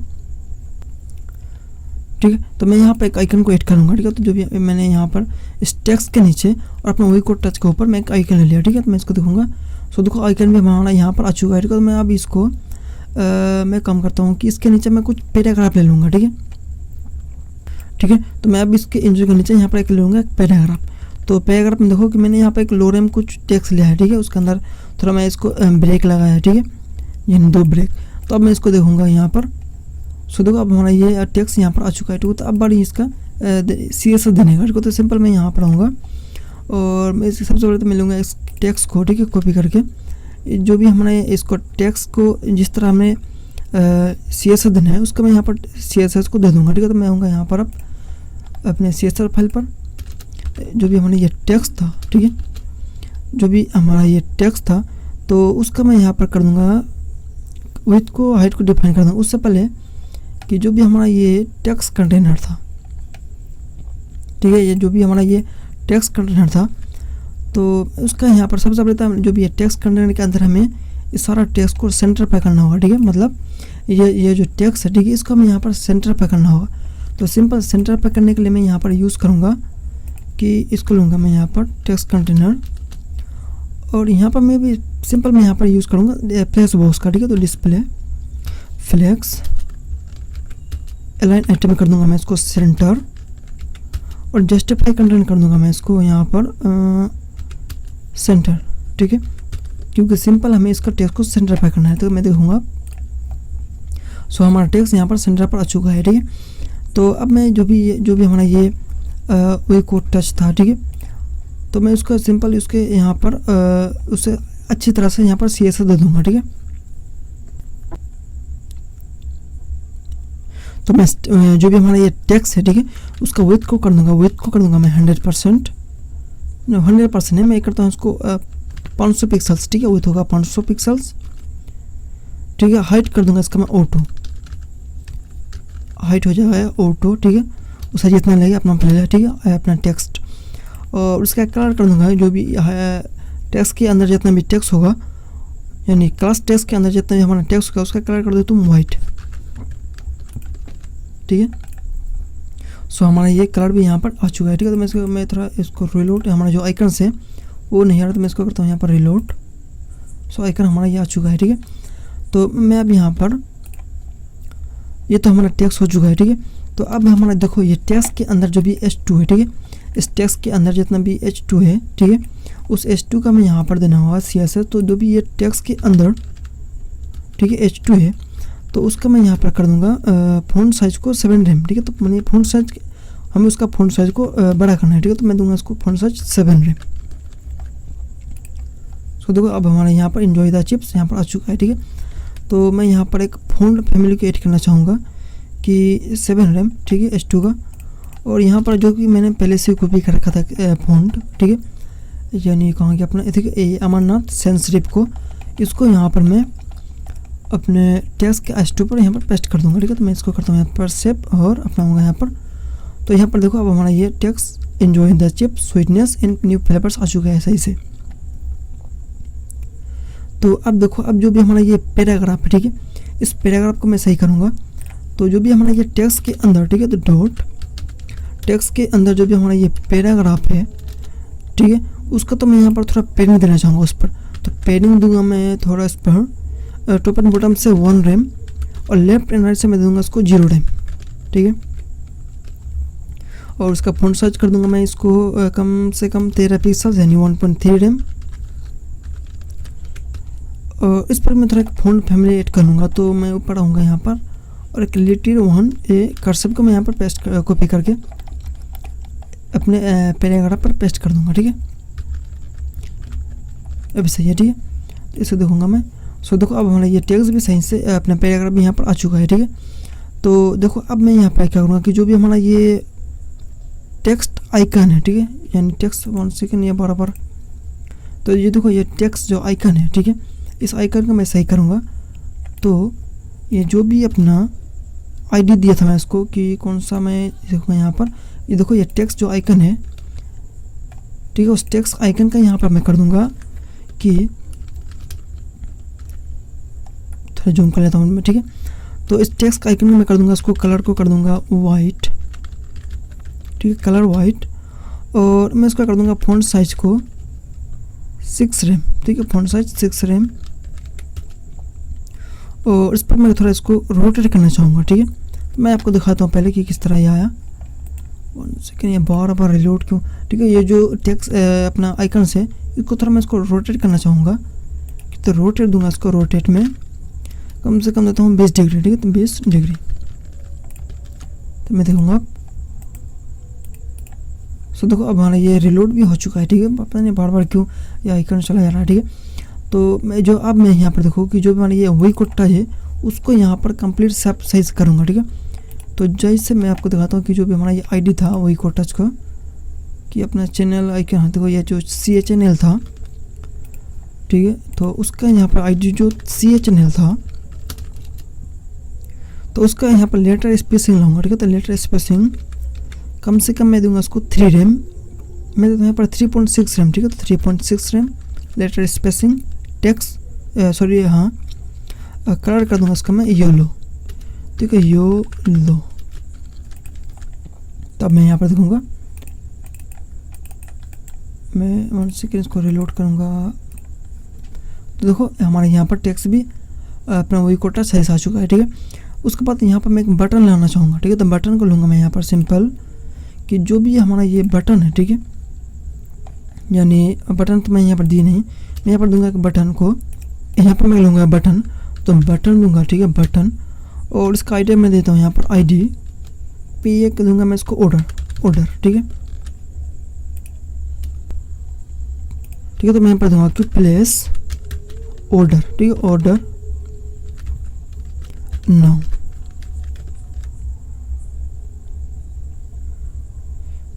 Speaker 1: ठीक है। तो मैं यहाँ पर एक आइकन को ऐड करूँगा, ठीक है। तो जो भी मैंने यहाँ पर इस टेक्स्ट के नीचे और अपना वी को टच के ऊपर मैं एक आइकन ले लिया, ठीक है। तो मैं इसको देखूँगा, सो देखो आइकन भी हमारा यहाँ पर आ चुका है, ठीक है। तो मैं अब इसको मैं काम करता हूँ कि इसके नीचे मैं कुछ पैराग्राफ ले लूँगा, ठीक है, ठीक है। तो मैं अब इसके इंजॉय के नीचे यहाँ पर एक ले लूँगा एक पैराग्राफ। तो पैराग्राफ में देखो कि मैंने यहाँ पर एक लोरेम कुछ टेक्स्ट लिया है, ठीक है। उसके अंदर थोड़ा मैं इसको ब्रेक लगाया है, ठीक है, यानी 2 ब्रेक। तो अब मैं इसको देखूँगा यहाँ पर, सो देखो अब हमारा ये टेक्स्ट यहाँ पर आ चुका है, ठीक है। तो अब बड़ी इसका CSS देने का, ठीक है। तो सिंपल मैं यहाँ पर आऊँगा और मैं इसके सबसे पहले तो मैं लूँगा इस टेक्स्ट को, ठीक है, कॉपी करके जो भी हमारे इसको टेक्स्ट को जिस तरह हमें CSS देना है उसका मैं यहाँ पर CSS को दे दूँगा, ठीक है। तो मैं आऊँगा यहाँ पर अब अपने CSS फाइल पर जो भी हमारा ये टेक्स्ट था, ठीक है, जो भी हमारा ये टेक्स्ट था तो उसका मैं यहाँ पर कर दूँगा विड्थ को, हाइट को डिफाइन कर दूँगा। उससे पहले कि जो भी हमारा ये टेक्स्ट कंटेनर था, ठीक है, ये जो भी हमारा ये टेक्स्ट कंटेनर था तो उसका यहाँ पर सबसे पहले जो भी है टेक्स्ट कंटेनर के अंदर हमें इस सारा टेक्स्ट को सेंटर पे करना होगा, ठीक है। मतलब ये जो टेक्स्ट है, ठीक है, इसको हमें यहाँ पर सेंटर पे करना होगा। तो सिंपल सेंटर पे करने के लिए मैं यहाँ पर यूज़ करूँगा कि इसको लूँगा मैं यहाँ पर टेक्स्ट कंटेनर और यहाँ पर मैं भी सिंपल मैं यहाँ पर यूज़ करूँगा फ्लेक्स बॉक्स का, ठीक है। तो डिस्प्ले फ्लेक्स अलाइन आइटम कर दूँगा मैं इसको सेंटर और जस्टिफाई कंटेंट कर दूँगा मैं इसको यहाँ पर सेंटर, ठीक है, क्योंकि सिंपल हमें इसका टेक्स्ट को सेंटर पे करना है। तो मैं देखूँगा सो हमारा टेक्स्ट यहाँ पर सेंटर पर आ चुका है, ठीक है। तो अब मैं जो भी हमारा ये वी को टच था, ठीक है, तो मैं उसका सिंपल उसके यहाँ पर उसे अच्छी तरह से यहाँ पर CSS दे दूँगा, ठीक है। तो मैं जो भी हमारा ये टेक्स्ट है, ठीक है, उसका विड्थ को कर दूँगा मैं 100%, 100% है, मैं करता हूँ इसको 500 पिक्सल्स, ठीक है, विड्थ होगा 500 पिक्सल्स, ठीक है। हाइट कर दूँगा इसका मैं ऑटो, हाइट हो जाएगा ऑटो, ठीक है। उसका जितना लगे अपना ले लिया, ठीक है, अपना टेक्स्ट। और उसका कलर कर दूंगा जो भी टेक्स्ट के अंदर जितना भी टेक्स्ट होगा, यानी क्लास टेक्स्ट के अंदर जितना भी हमारा टेक्स्ट होगा उसका कलर कर दो तुम वाइट, ठीक है। सो हमारा ये कलर भी यहाँ पर आ चुका है, ठीक है। तो मैं थोड़ा इसको रिलोड, हमारा जो आइकन है वो नहीं आ रहा, तो मैं इसको करता हूँ यहाँ पर रिलोड। सो आइकन हमारा ये आ चुका है, ठीक है। तो मैं अब यहाँ पर, ये तो हमारा टेक्स्ट हो चुका है, ठीक है। तो अब हमारा देखो ये टेक्स्ट के अंदर जो भी H2 है, ठीक है, इस टेक्स्ट के अंदर जितना भी H2 है, ठीक है, उस H2 का मैं यहाँ पर देना होगा CSS। तो जो भी ये टेक्स्ट के अंदर, ठीक है, H2 है, तो उसका मैं यहाँ पर कर दूंगा फ़ॉन्ट साइज़ को 7 रैम, ठीक है। तो मैंने फ़ॉन्ट साइज, हमें उसका फ़ॉन्ट साइज़ को बड़ा करना है, ठीक है। तो मैं दूंगा इसको फ़ॉन्ट साइज 7 रैम। सो देखो अब हमारे यहाँ पर एंजॉय द चिप्स यहाँ पर आ चुका है, ठीक है। तो मैं यहाँ पर एक फ़ॉन्ट फैमिली को ऐड करना चाहूँगा कि 7 रैम, ठीक है, H2 का। और यहाँ पर जो कि मैंने पहले से कॉपी कर रखा था फ़ॉन्ट, ठीक है, यानी कहाँ कि अपना अमरनाथ सेंसिटिव को, इसको यहाँ पर मैं अपने टेक्स्ट के H2 पर यहाँ पर पेस्ट कर दूँगा, ठीक है। तो मैं इसको करता हूँ यहाँ पर सेव और अपनाऊँगा यहाँ पर। तो यहाँ पर देखो अब हमारा ये text enjoy the chips sweetness and new flavours आ चुका है सही से। तो अब देखो अब जो भी हमारा ये पैराग्राफ है, ठीक है, इस पैराग्राफ को मैं सही करूँगा। तो जो भी हमारा ये टेक्स्ट के अंदर, ठीक है, तो डॉट टेक्स्ट के अंदर जो भी हमारा ये पैराग्राफ है, ठीक है, उसका तो मैं यहाँ पर थोड़ा पेडिंग देना चाहूँगा उस पर। तो पेडिंग दूंगा मैं थोड़ा इस पर टॉप एंड बॉटम से 1 रैम और लेफ्ट एंड राइट से मैं दूंगा इसको 0 रैम, ठीक है। और उसका फ़ॉन्ट साइज कर दूंगा मैं इसको कम से कम 13 पिक्सल यानी 1.3 रैम। और इस पर मैं थोड़ा एक फ़ॉन्ट फैमिली ऐड कर लूँगा। तो मैं ऊपर आऊँगा यहाँ पर और एक लिटिल 1 कर्सर को मैं यहाँ पर पेस्ट कॉपी करके अपने पैराग्राफ पर पेस्ट कर दूँगा, ठीक है। अभी सही है, ठीक है। इसे देखूँगा मैं। सो देखो अब हमारा ये टेक्स्ट भी सही से अपना पैराग्राफ भी यहाँ पर आ चुका है, ठीक है। तो देखो अब मैं यहाँ पर क्या करूँगा कि जो भी हमारा ये टेक्स्ट आइकन है, ठीक है, यानी टेक्स्ट 1 सेकेंड ये बराबर। तो ये देखो ये टेक्स्ट जो आइकन है, ठीक है, इस आइकन को मैं सही करूँगा। तो ये जो भी अपना आईडी दिया था मैं इसको कि कौन सा, मैं देखो यहाँ पर ये देखो ये टेक्स्ट जो आइकन है, ठीक है, उस टेक्स्ट आइकन का यहाँ पर मैं कर दूँगा कि थोड़ा जूम कर लेता हूँ मैं, ठीक है। तो इस टेक्स्ट आइकन में मैं कर दूँगा इसको कलर को कर दूँगा वाइट, ठीक है, कलर वाइट। और मैं इसका कर दूँगा फ़ॉन्ट साइज को 6 रैम, ठीक है, फ़ॉन्ट साइज 6 रैम। और इस पर मैं थोड़ा इसको रोटेट करना चाहूँगा, ठीक है। मैं आपको दिखाता हूँ पहले कि किस तरह ये आया। 1 सेकेंड, ये बार बार रिलोड क्यों, ठीक है। ये जो टेक्स्ट अपना आइकन से इसको थोड़ा मैं इसको रोटेट करना चाहूँगा, तो रोटेट दूंगा इसको, रोटेट में कम से कम देता हूँ 20 डिग्री, ठीक है। तो 20 डिग्री तो मैं देखूँगा अब। सो देखो अब हमारा ये रिलोड भी हो चुका है, ठीक है। पता नहीं बार बार क्यों ये आइकन चला जा रहा है, ठीक है। तो मैं जो अब मैं यहाँ पर देखो कि जो भी हमारा ये वही कोट्टा है उसको यहाँ पर कंप्लीट साइज करूँगा, ठीक है। तो जैसे मैं आपको दिखाता हूँ कि जो भी हमारा ये आईडी था वही कोट्टाच का, कि अपना चैनल आइकन देखो ये जो CHNL था, ठीक है। तो उसका यहाँ पर आईडी जो CHNL था, तो उसका यहाँ पर लेटर स्पेसिंग लाऊंगा, ठीक है। तो लेटर स्पेसिंग कम से कम मैं दूंगा उसको 3 रैम, मैं देता हूँ यहाँ पर 3.6 रैम, ठीक है। तो 3.6 rem letter spacing text sorry हाँ कलर कर दूंगा उसका मैं येलो, ठीक है, येलो। तब मैं यहाँ पर देखूँगा, मैं 1 सेकेंड इसको रिलोड करूँगा। तो देखो हमारे यहाँ पर टेक्स्ट भी अपना वही कोटा सही से आ चुका है, ठीक है। उसके बाद यहाँ पर मैं एक बटन लाना चाहूँगा, ठीक है। तो बटन को लूँगा मैं यहाँ पर सिंपल, कि जो भी हमारा ये बटन है, ठीक है, यानी बटन तो मैं यहाँ पर दी नहीं, मैं यहाँ पर दूंगा एक बटन को, यहाँ पर मैं लूँगा बटन, तो बटन दूंगा, ठीक है, बटन। और इसका आईडी मैं देता हूँ यहाँ पर आईडी पे एक दूंगा मैं इसको ऑर्डर, ठीक है, ठीक है। तो मैं यहाँ पर दूंगा कि प्लेस ऑर्डर, ठीक है, order now,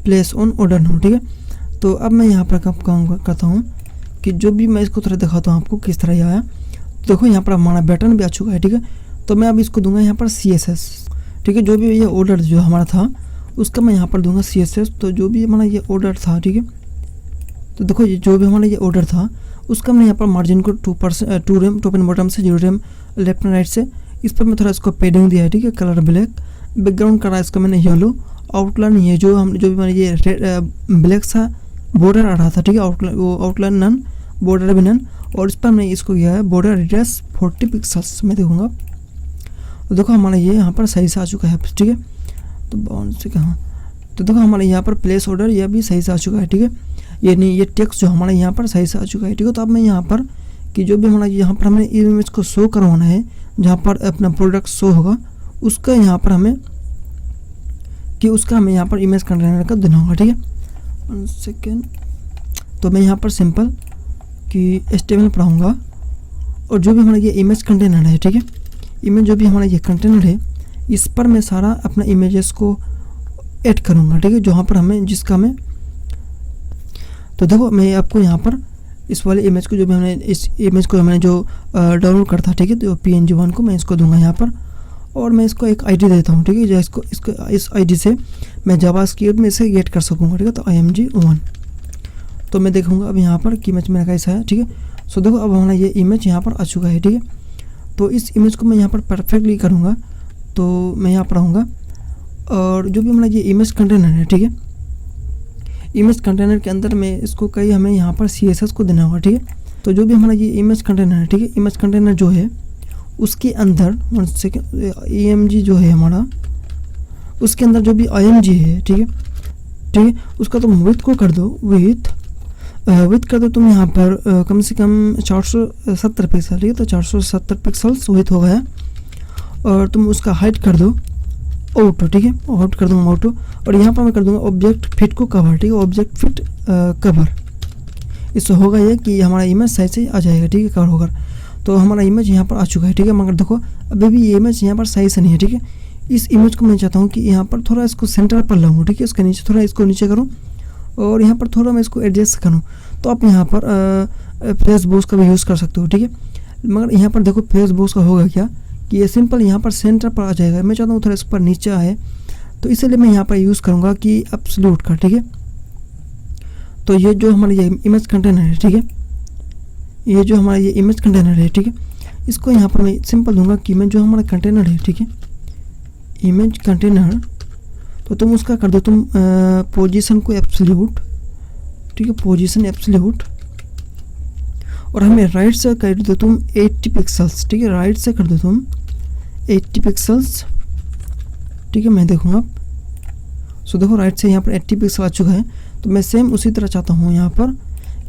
Speaker 1: place on order now, ठीक है। तो अब मैं यहाँ पर काम करता हूँ कि जो भी मैं इसको थोड़ा दिखाता हूँ आपको किस तरह ये आया। तो देखो यहाँ पर हमारा बटन भी आ चुका है, ठीक है। तो मैं अब इसको दूंगा यहाँ पर CSS, ठीक है। जो भी ये ऑर्डर जो हमारा था उसका मैं यहाँ पर दूंगा CSS। तो जो भी हमारा ये ऑर्डर था, ठीक है, तो देखो ये जो भी हमारा ये ऑर्डर था उसका मैं यहाँ पर मार्जिन को 2%, 2 रेम टॉप एंड बॉटम से 0 रेम लेफ्ट एंड राइट से। इस पर मैं थोड़ा इसको पेडिंग दिया है, ठीक है, कलर ब्लैक, बैकग्राउंड करा इसका मैंने येलो, आउटलाइन ये जो भी मैंने ये ब्लैक सा बॉर्डर आ रहा था, ठीक है, आउटलाइन वो आउटलाइन नन, बॉर्डर भी नन, और इस पर मैं इसको किया है बॉर्डर रेडियस 40 पिक्सल्स में देखूँगा। तो देखो हमारा ये यहाँ पर सही से आ चुका है, ठीक है। तो बाउंड से कहाँ, तो देखो हमारे यहाँ पर प्लेस ऑर्डर यह भी सही से आ चुका है, ठीक है। ये नहीं, ये टेक्स्ट जो हमारा यहाँ पर सही से आ चुका है, ठीक है। तो अब मैं यहाँ पर कि जो भी हमारा यहाँ पर हमें इमेज को शो करवाना है, जहाँ पर अपना प्रोडक्ट शो होगा उसका यहाँ पर हमें कि उसका हमें यहाँ पर इमेज कंटेनर का देना होगा, ठीक है। 1 सेकेंड। तो मैं यहाँ पर सिंपल कि HTML पढ़ाऊँगा और जो भी हमारा ये इमेज कंटेनर है, ठीक है, इमेज जो भी हमारा ये कंटेनर है इस पर मैं सारा अपना इमेजेस को ऐड करूँगा, ठीक है, जहाँ पर हमें जिसका मैं, तो देखो मैं आपको यहाँ पर इस वाले इमेज को जो भी हमने इस इमेज को मैंने जो डाउनलोड करता, ठीक है, तो PNG1 को मैं इसको दूंगा यहाँ पर, और मैं इसको एक ID देता हूँ, ठीक है, जो इसको इस ID से मैं जावास्क्रिप्ट में इसे गेट कर सकूँगा, ठीक है। तो img1 तो मैं देखूँगा अब यहाँ पर कि इमेज मेरा कैसा है, ठीक है। सो देखो अब हमारा ये इमेज यहाँ पर आ चुका है, ठीक है। तो इस इमेज को मैं यहाँ पर परफेक्टली करूँगा। तो मैं यहाँ पर आऊँगा और जो भी हमारा ये इमेज कंटेनर है, ठीक है, इमेज कंटेनर के अंदर में इसको कई हमें यहाँ पर CSS को देना होगा, ठीक है। तो जो भी हमारा ये इमेज कंटेनर है, ठीक है, इमेज कंटेनर जो है उसके अंदर 1 सेकेंड img जो है हमारा, उसके अंदर जो भी img है, ठीक है, ठीक है, उसका तुम विथ को कर दो, विथ कर दो तुम यहाँ पर कम से कम 470 पिक्सल, ठीक है। तो 470 पिक्सल्स विथ हो गया, और तुम उसका हाइट कर दो ऑटो, ठीक है, आउट कर दूँगा ऑटो, और यहाँ पर मैं कर दूँगा ऑब्जेक्ट फिट को कवर, ठीक है, ऑब्जेक्ट फिट कवर। इससे होगा ये कि हमारा इमेज सही से आ जाएगा, ठीक है, कवर होकर। तो हमारा इमेज यहाँ पर आ चुका है, ठीक है, मगर देखो अभी भी ये इमेज यहाँ पर सही से नहीं है, ठीक है। इस इमेज को मैं चाहता हूँ कि यहाँ पर थोड़ा इसको सेंटर पर लाऊँ, ठीक है, इसके नीचे थोड़ा इसको नीचे करूँ और यहाँ पर थोड़ा मैं इसको एडजस्ट करूँ। तो आप यहाँ पर फेस बॉक्स का भी यूज़ कर सकते हो, ठीक है। मगर यहाँ पर देखो फेस बॉक्स का होगा क्या कि ये सिंपल यहाँ पर सेंटर पर आ जाएगा। मैं चाहता हूँ थोड़ा इस पर नीचे आए, तो इसलिए मैं यहाँ पर यूज़ करूँगा कि एब्सोल्यूट का, ठीक है। तो ये जो हमारा ये इमेज कंटेनर है, ठीक है, ये जो हमारा ये इमेज कंटेनर है, ठीक है, इसको यहाँ पर मैं सिंपल दूंगा कि मैं जो हमारा कंटेनर है, ठीक है, इमेज कंटेनर, तो तुम उसका कर दो तुम पोजीशन को एब्सोल्यूट, ठीक है, पोजीशन एब्सोल्यूट, और हमें राइट से कर दो तुम 80 पिक्सल्स, ठीक है, राइट से कर दो तुम 80 पिक्सल्स, ठीक है। मैं देखूँगा सो देखो राइट से यहाँ पर 80 पिक्सल आ चुका है। तो मैं सेम उसी तरह चाहता हूँ यहाँ पर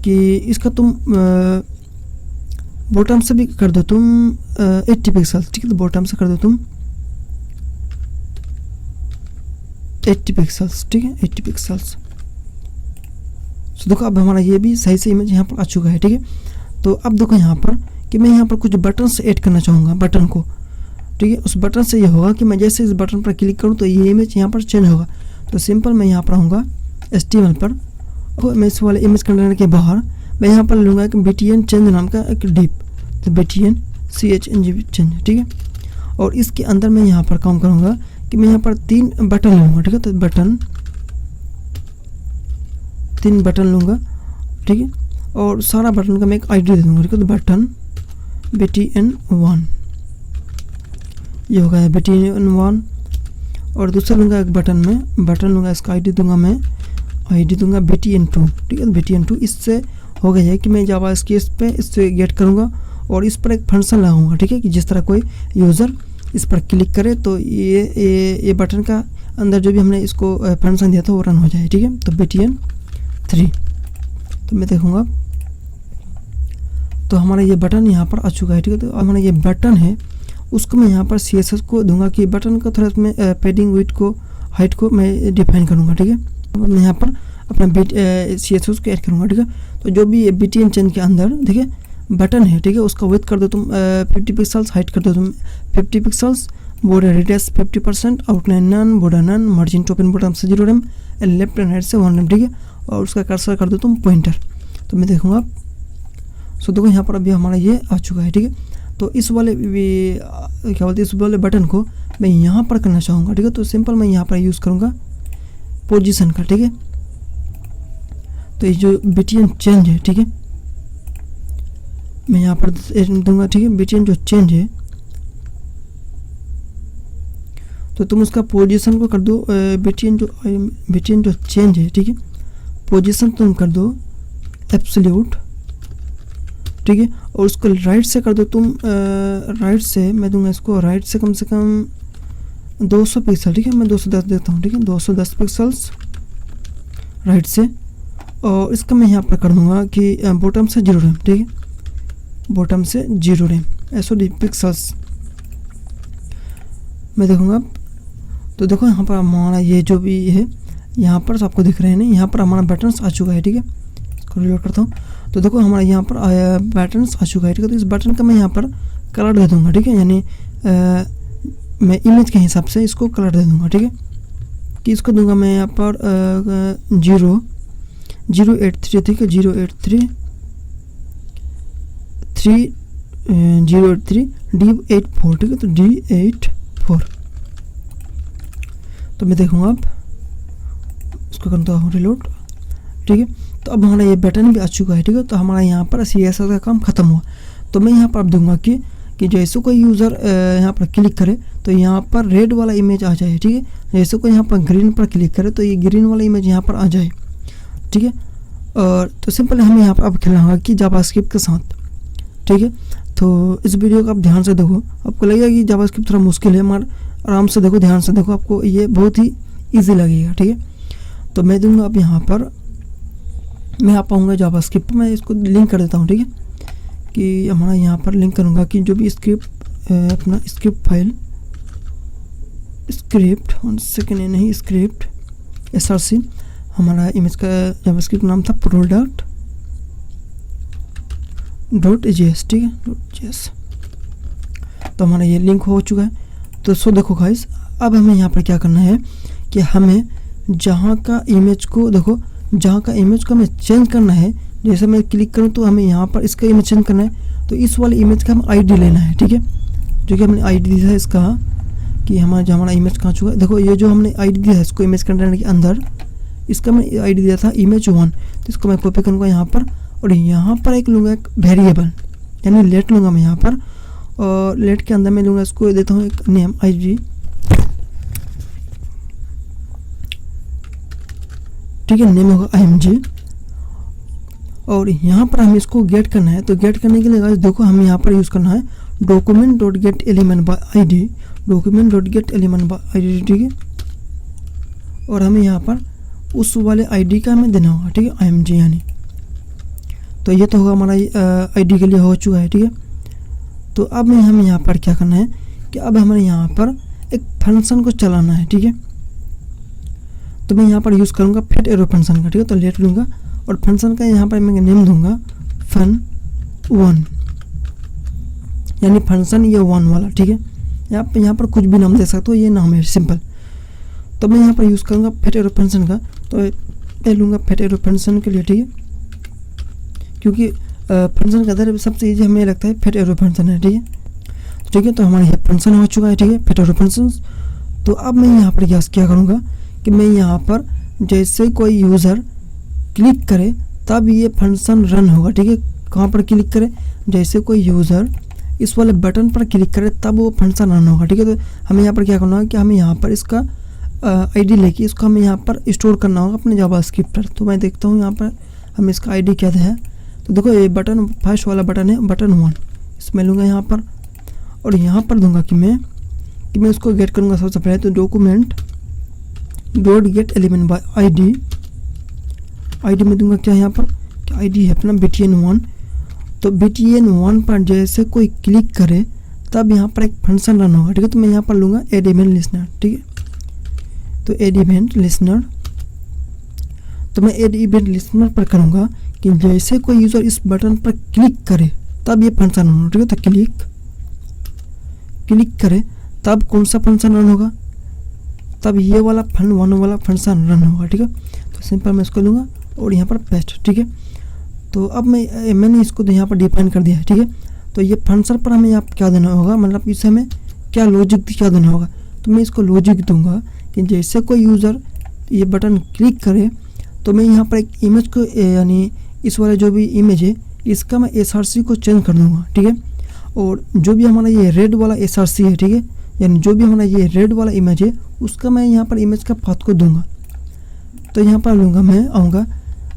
Speaker 1: कि इसका तुम बॉटम से भी कर दो तुम 80 पिक्सल्स, ठीक है, तो बॉटम से कर दो तुम 80 पिक्सल्स, ठीक है, 80 पिक्सल्स। सो देखो अब हमारा ये भी सही से इमेज यहाँ पर आ चुका है, ठीक है। तो अब देखो यहाँ पर कि मैं यहाँ पर कुछ बटन से ऐड करना चाहूँगा बटन को, ठीक है। उस बटन से ये होगा कि मैं जैसे इस बटन पर क्लिक करूँ तो ये इमेज यहाँ पर चेंज होगा। तो सिंपल मैं यहाँ पर आऊँगा HTML पर, तो मैं इस वाले इमेज कंटेनर के बाहर मैं यहाँ पर लूँगा एक BTN चेंज नाम का एक डिप, तो BTN CHNG चेंज, ठीक है। और इसके अंदर मैं यहाँ पर काम करूँगा कि मैं यहाँ पर 3 बटन लूँगा, ठीक है। तो बटन 3 बटन लूँगा, ठीक है, और सारा बटन का मैं एक ID दे दूँगा, ठीक है। तो बटन BTN1 ये होगा है BTN1, और दूसरा लूँगा एक बटन में बटन लूँगा, इसका ID दूँगा मैं ID दूँगा BTN2, ठीक है। BTN2 इससे हो गया है कि मैं जावास्क्रिप्ट पे इससे गेट करूँगा और इस पर एक फंक्शन लगाऊंगा, ठीक है, कि जिस तरह कोई यूज़र इस पर क्लिक करे तो ये बटन का अंदर जो भी हमने इसको फंक्शन दिया था वो रन हो जाए, ठीक है। तो BTN3 तो मैं देखूँगा तो हमारा ये बटन यहाँ पर आ चुका है, ठीक है। तो हमारा ये बटन है उसको मैं यहाँ पर CSS को दूंगा कि बटन का थोड़ा मैं पेडिंग विड्थ को हाइट को मैं डिफाइन करूँगा, ठीक है। मैं यहाँ पर अपना CSS को ऐड करूँगा, ठीक है। तो जो भी BTN चेन के अंदर, ठीक है, बटन है, ठीक है, उसका विड्थ कर दो तुम 50 पिक्सल्स, हाइट कर दो तुम 50 pixels, border radius 50%, outline none, border none, margin top and bottom से 0 रेम, लेफ्ट एंड राइट से 1 रेम, ठीक है। और उसका कर्सर कर दो तुम पॉइंटर। तो मैं देखूँगा सो देखो यहाँ पर अभी हमारा ये आ चुका है, ठीक है। तो इस वाले क्या बोलते हैं इस वाले बटन को मैं यहाँ पर करना चाहूँगा, ठीक है। तो सिंपल मैं यहाँ पर यूज़ करूँगा पोजीशन का, ठीक है। तो ये जो BTN चेंज है, ठीक है, मैं यहाँ पर दूंगा, ठीक है। BTN जो चेंज है तो तुम उसका पोजीशन को कर दो BTN जो चेंज है, ठीक है, पोजीशन तुम कर दो एब्सोल्यूट, ठीक है। और उसको राइट से कर दो तुम, राइट से मैं दूंगा इसको राइट से कम 200 पिक्सल, ठीक है। मैं 210 देता हूँ, ठीक है, 210 पिक्सल्स राइट से। और इसका मैं यहाँ पर कर दूंगा कि बॉटम से 0 रैम, ठीक है, बॉटम से 0 रैम SOD पिक्सल्स मैं देखूँगा। तो देखो यहाँ पर हमारा ये जो भी है यहाँ पर आपको दिख रहे हैं नहीं, यहाँ पर हमारा बटन्स आ चुका है, ठीक है। इसको रिलोड करता हूँ तो देखो हमारा यहाँ पर बटन्स आ चुका है, ठीक है। तो इस बटन का मैं यहाँ पर कलर दे दूँगा, ठीक है, यानी मैं इमेज के हिसाब से इसको कलर दे दूँगा, ठीक है। कि इसको दूंगा मैं यहाँ पर 083, ठीक है, 083 D84, ठीक है। तो D84 तो मैं देखूँगा अब इसको करता हूँ रिलोड, ठीक है। तो अब हमारा ये बटन भी आ चुका है, ठीक है। तो हमारा यहाँ पर CSS का काम खत्म हुआ। तो मैं यहाँ पर अब दूंगा कि जैसे कोई यूज़र यहाँ पर क्लिक करे तो यहाँ पर रेड वाला इमेज आ जाए, ठीक है। जैसे कोई यहाँ पर ग्रीन पर क्लिक करे तो ये ग्रीन वाला इमेज यहाँ पर आ जाए, ठीक है। और तो सिंपल हमें यहाँ पर अब खेलना होगा कि जावास्क्रिप्ट के साथ, ठीक है। तो इस वीडियो को आप ध्यान से देखो, आपको लगेगा कि जावास्क्रिप्ट थोड़ा मुश्किल है, मगर आराम से देखो, ध्यान से देखो, आपको ये बहुत ही ईजी लगेगा, ठीक है। तो मैं दूंगा अब यहाँ पर मैं आ पाऊँगा जावास्क्रिप्ट, मैं इसको लिंक कर देता हूँ, ठीक है। कि हमारा यहाँ पर लिंक करूँगा कि जो भी स्क्रिप्ट अपना स्क्रिप्ट फाइल स्क्रिप्ट नहीं स्क्रिप्ट SRC हमारा इमेज का जावास्क्रिप्ट नाम था product.js, ठीक है, .js। तो हमारा ये लिंक हो चुका है। तो सो देखो गाइस, अब हमें यहाँ पर क्या करना है कि हमें जहाँ का इमेज को हमें चेंज करना है। जैसे मैं क्लिक करूँ तो हमें यहाँ पर इसका इमेज चेंज करना है, तो इस वाले इमेज का हम ID लेना है, ठीक है। जो कि हमने ID दिया है इसका कि हमारा इमेज कहाँ चुका है। देखो ये जो हमने ID दिया है इसको इमेज कंटेनर के अंदर, इसका मैं ID दिया था image1, तो इसको मैं कॉपी करूँगा यहाँ पर और यहाँ पर एक लूँगा एक वेरिएबल यानी लेट लूँगा मैं यहाँ पर, और लेट के अंदर मैं लूँगा इसको देता हूँ एक नेम IG, ठीक है, नेम होगा IMG। और यहाँ पर हमें इसको गेट करना है। तो गेट करने के लिए गाइस देखो हमें यहाँ पर यूज़ करना है document.getElementById, document.getElementById, ठीक है। और हमें यहाँ पर उस वाले ID का हमें देना होगा, ठीक है, IMG यानी। तो ये तो होगा हमारा ID के लिए हो चुका है, ठीक है। तो अब हमें यहाँ पर क्या करना है कि अब हमें यहाँ पर एक फंक्शन को चलाना है, ठीक है। तो मैं यहाँ पर यूज़ करूँगा फेट एरो फंक्शन का, ठीक है। तो लेट लूँगा और फंक्शन का यहाँ पर मैं नेम दूंगा fun1, यानी फंक्शन ये 1 वाला, ठीक है। यहाँ पर कुछ भी नाम दे सकते हो, ये नाम है सिंपल। तो मैं यहाँ पर यूज़ करूँगा फेट एरो फंक्शन का। तो मैं लूँगा फेट एरो फंक्शन के लिए, ठीक है, क्योंकि फंक्शन का अंदर सबसे ईजी हमें लगता है फेट एरो फंक्शन है, ठीक है। ठीक है, तो हमारा ये फंक्शन हो चुका है, ठीक है, फेट एरो फंक्शन। तो अब मैं यहाँ पर क्या करूँगा कि मैं यहाँ पर जैसे कोई यूज़र क्लिक करे तब ये फंक्शन रन होगा, ठीक है। कहाँ पर क्लिक करे, जैसे कोई यूज़र इस वाले बटन पर क्लिक करे तब वो फंक्शन रन होगा, ठीक है। तो हमें यहाँ पर क्या करना होगा कि हमें यहाँ पर इसका ID लेके इसको हमें यहाँ पर स्टोर करना होगा अपने जावास्क्रिप्ट पर। तो मैं देखता हूँ यहाँ पर हम इसका ID क्या है। तो देखो ये बटन फर्स्ट वाला बटन है, बटन 1, इसमें लूँगा यहाँ पर और यहाँ पर दूंगा कि मैं उसको गेट करूँगा सबसे पहले। तो document.getElementById में दूंगा क्या यहाँ पर क्या ID है अपना BTN1। तो BTN1 पर जैसे कोई क्लिक करे तब यहाँ पर एक फंक्शन रन होगा, ठीक है। तो मैं यहाँ पर लूँगा एड इवेंट लिसनर, ठीक है। तो एड इवेंट लिसनर, तो मैं एड इवेंट लिसनर पर करूँगा कि जैसे कोई यूज़र इस बटन पर क्लिक करे तब ये फंक्शन रन होगा, ठीक है। तो क्लिक करे तब कौन सा फंक्शन रन होगा, तब ये वाला 1 वाला फंक्शन रन होगा, ठीक है। तो सिंपल मैं इसको लूँगा और यहाँ पर पेस्ट, ठीक है। तो अब मैंने इसको तो यहाँ पर डिफाइन कर दिया है, ठीक है। तो ये फंक्शन पर हमें यहाँ क्या देना होगा, मतलब इसे हमें क्या लॉजिक क्या देना होगा। तो मैं इसको लॉजिक दूंगा कि जैसे कोई यूज़र ये बटन क्लिक करें तो मैं यहाँ पर एक इमेज को यानी इस वाले जो भी इमेज है इसका मैं SRC को चेंज कर दूँगा, ठीक है। और जो भी हमारा ये रेड वाला SRC है, ठीक है, यानी जो भी हमारा ये रेड वाला इमेज है उसका मैं यहाँ पर इमेज का पाथ को दूंगा। तो यहाँ पर लूँगा, मैं आऊँगा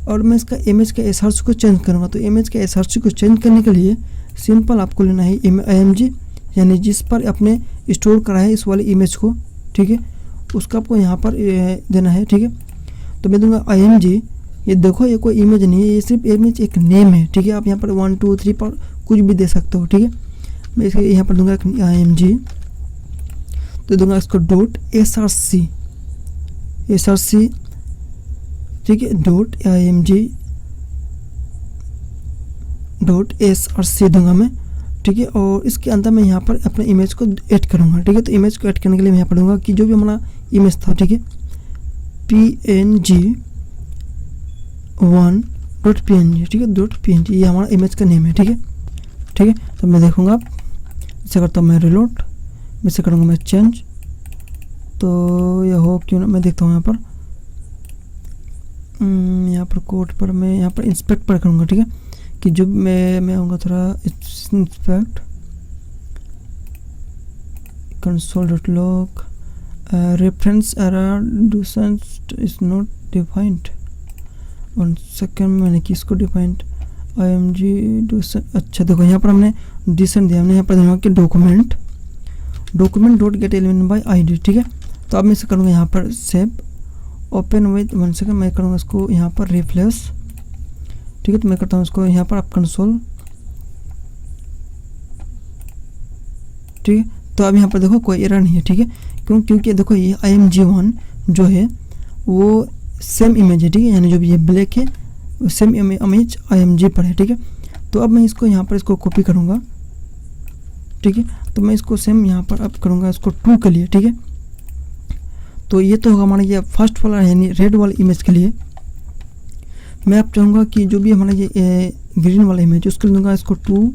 Speaker 1: और मैं इसका इमेज का SRC को चेंज करूँगा। तो इमेज के SRC को चेंज करने के लिए सिंपल आपको लेना है IMG, यानी जिस पर आपने स्टोर करा है इस वाले इमेज को, ठीक है, उसका आपको यहाँ पर देना है, ठीक है। तो मैं दूंगा IMG। ये देखो ये कोई इमेज नहीं है, ये सिर्फ इमेज एक नेम है, ठीक है। आप यहाँ पर 1 2 3 पर कुछ भी दे सकते हो, ठीक है। मैं इसके यहाँ पर दूंगा IMG, तो दूंगा इसको .src, ठीक है, .img.src दूंगा मैं, ठीक है। और इसके अंदर मैं यहाँ पर अपने इमेज को ऐड करूँगा, ठीक है। तो इमेज को ऐड करने के लिए मैं यहाँ पर दूंगा कि जो भी हमारा इमेज था, ठीक है, png1.png, ठीक है, .png, ये हमारा इमेज का नेम है, ठीक है, ठीक है। तो मैं देखूँगा, आप इसे करता हूँ मैं रिलोड, मैं इसे करूँगा मैं चेंज, तो यह हो क्यों ना, मैं देखता हूँ यहाँ पर कोड पर मैं यहाँ पर इंस्पेक्ट पर करूँगा, ठीक है, कि जो मैं आऊँगा थोड़ा inspect console.log reference error descent is not defined, 1 second, मैंने किसको डिफाइंड IMG डिसेंट। अच्छा देखो यहाँ पर हमने डिसेंट दिया, हमने यहाँ पर दिया कि document.getElementById, ठीक है। तो अब मैं इसे करूँगा यहाँ पर सेव, ओपन विद 1 सेकेंड, मैं करूँगा इसको यहाँ पर रिफ्रेश, ठीक है। तो मैं करता हूँ इसको यहाँ पर आप कंसोल, ठीक है। तो अब यहाँ पर देखो कोई एरर नहीं है, ठीक है, क्योंकि देखो ये IMG1 जो है वो सेम इमेज है, ठीक है, यानी जो भी ये ब्लैक है सेम इमेज IMG पर है, ठीक है। तो अब मैं इसको यहाँ पर इसको कॉपी करूँगा, ठीक है। तो मैं इसको सेम यहाँ पर अब करूँगा इसको 2 के लिए, ठीक है। तो ये तो होगा हमारा ये फर्स्ट वाला यानी रेड वाला इमेज के लिए। मैं अब चाहूँगा कि जो भी हमारा ये ग्रीन वाला इमेज है उसके लिए दूँगा इसको 2,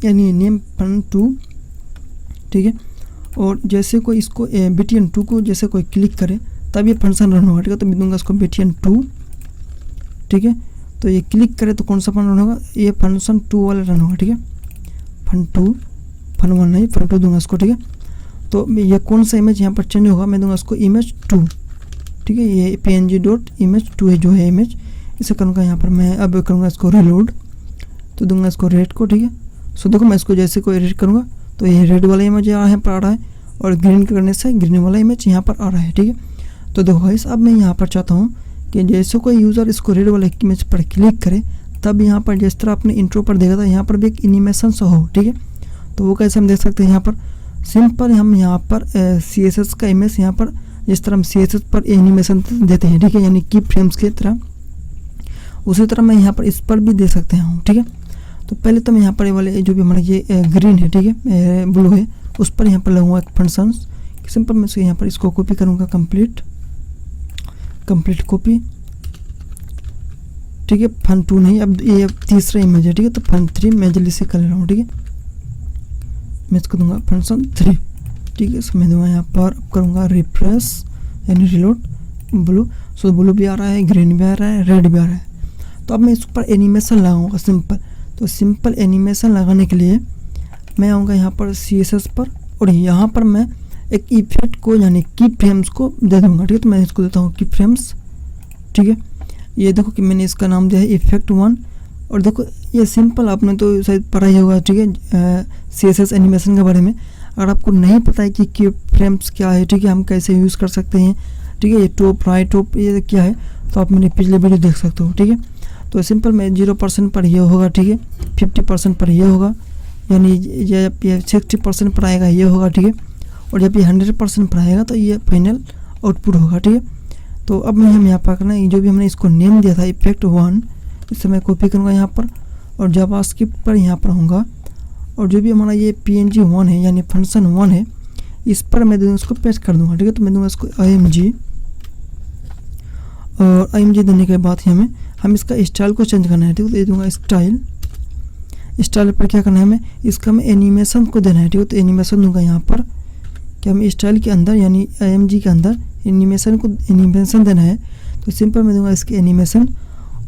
Speaker 1: यानी नेम फन 2, ठीक है। और जैसे कोई इसको btn2 को जैसे कोई क्लिक करे तब ये फंक्शन रन होगा, ठीक है। तो मैं दूँगा इसको btn2, ठीक है। तो ये क्लिक करे तो कौन सा फंक्शन रन होगा, ये फंक्शन 2 वाला रन होगा, ठीक है, fun2, fun1 नहीं, fun2 दूँगा इसको, ठीक है। तो ये कौन सा इमेज यहाँ पर चेंज होगा, मैं दूँगा इसको image2, ठीक है, ये png.image2 है जो है इमेज, इसे करूँगा यहाँ पर मैं अब करूँगा इसको रिलोड, तो दूँगा इसको रेड को, ठीक है। सो देखो मैं इसको जैसे कोई रेड करूँगा तो ये रेड वाला इमेज यहाँ पर आ रहा है और ग्रीन करने से ग्रीन वाला इमेज यहाँ पर आ रहा है, ठीक है। तो देखो गाइस अब मैं यहाँ पर चाहता हूँ कि जैसे कोई यूज़र इसको रेड वाले इमेज पर क्लिक करे तब यहाँ पर जिस तरह आपने इंट्रो पर देखा था यहाँ पर भी एक एनिमेशन शो हो, ठीक है। तो वो कैसे हम देख सकते हैं, यहाँ पर सिंपल हम यहाँ पर CSS का इमेज यहाँ पर जिस तरह हम CSS पर एनिमेशन देते हैं, ठीक है, यानी की फ्रेम्स की तरह, उसी तरह मैं यहाँ पर इस पर भी दे सकते हैं, ठीक है। तो पहले तो मैं यहाँ पर ये वाले जो भी हमारा ये ग्रीन है, ठीक है, ब्लू है, उस पर यहाँ पर लगूंगा एक फंक्शन, सिंपल मैं यहाँ पर इसको कॉपी करूँगा, कंप्लीट कॉपी, ठीक है। fun2 नहीं, अब ये तीसरा इमेज है, ठीक है। तो fun3 मैं जल्दी से कर ले रहा हूँ, ठीक है। मैं इसको दूंगा fun3, ठीक है। मैं दूंगा यहाँ पर अब करूँगा रिफ्रेश यानी रिलोड, ब्लू, सो ब्लू भी आ रहा है, ग्रीन भी आ रहा है, रेड भी आ रहा है। तो अब मैं इस पर एनिमेशन लगाऊंगा सिंपल। तो सिंपल एनिमेशन लगाने के लिए मैं आऊँगा यहाँ पर CSS पर और यहाँ पर मैं एक इफेक्ट को यानी की फ्रेम्स को दे दूँगा, ठीक है। तो मैं इसको देता हूँ की फ्रेम्स, ठीक है। ये देखो कि मैंने इसका नाम दिया है इफेक्ट1 और देखो ये सिंपल आपने तो शायद पढ़ा ही होगा, ठीक है, CSS एनिमेशन के बारे में। अगर आपको नहीं पता है कि की फ्रेम्स क्या है, ठीक है, हम कैसे यूज़ कर सकते हैं, ठीक है, ये टॉप राइट टॉप ये क्या है, तो आप मेरे पिछले वीडियो देख सकते हो, ठीक है। तो सिंपल में 0% पर ये होगा, ठीक है, 50% पर ये होगा, यानी ये 60% पर आएगा ये होगा, ठीक है। और जब ये 100% पर आएगा तो ये फाइनल आउटपुट होगा, ठीक है। तो अब मैं हम यहाँ पर करना जो भी हमने इसको नेम दिया था इफेक्ट1, इसे मैं कॉपी करूँगा यहाँ पर और जावास्क्रिप्ट पर यहाँ पर आऊँगा और जो भी हमारा ये png1 है यानी फंक्शन1 है इस पर मैं इसको पेस्ट कर दूँगा, ठीक है। तो मैं दूँगा इसको IMG और IMG देने के बाद ही हम इसका स्टाइल को चेंज करना है, ठीक है। तो ये दूँगा स्टाइल पर क्या करना है, हमें इसका मैं एनिमेशन को देना है, ठीक है। तो एनिमेशन दूँगा यहाँ पर कि हम स्टाइल के अंदर यानी IMG के अंदर एनिमेशन देना है तो सिंपल मैं दूंगा इसके एनिमेशन,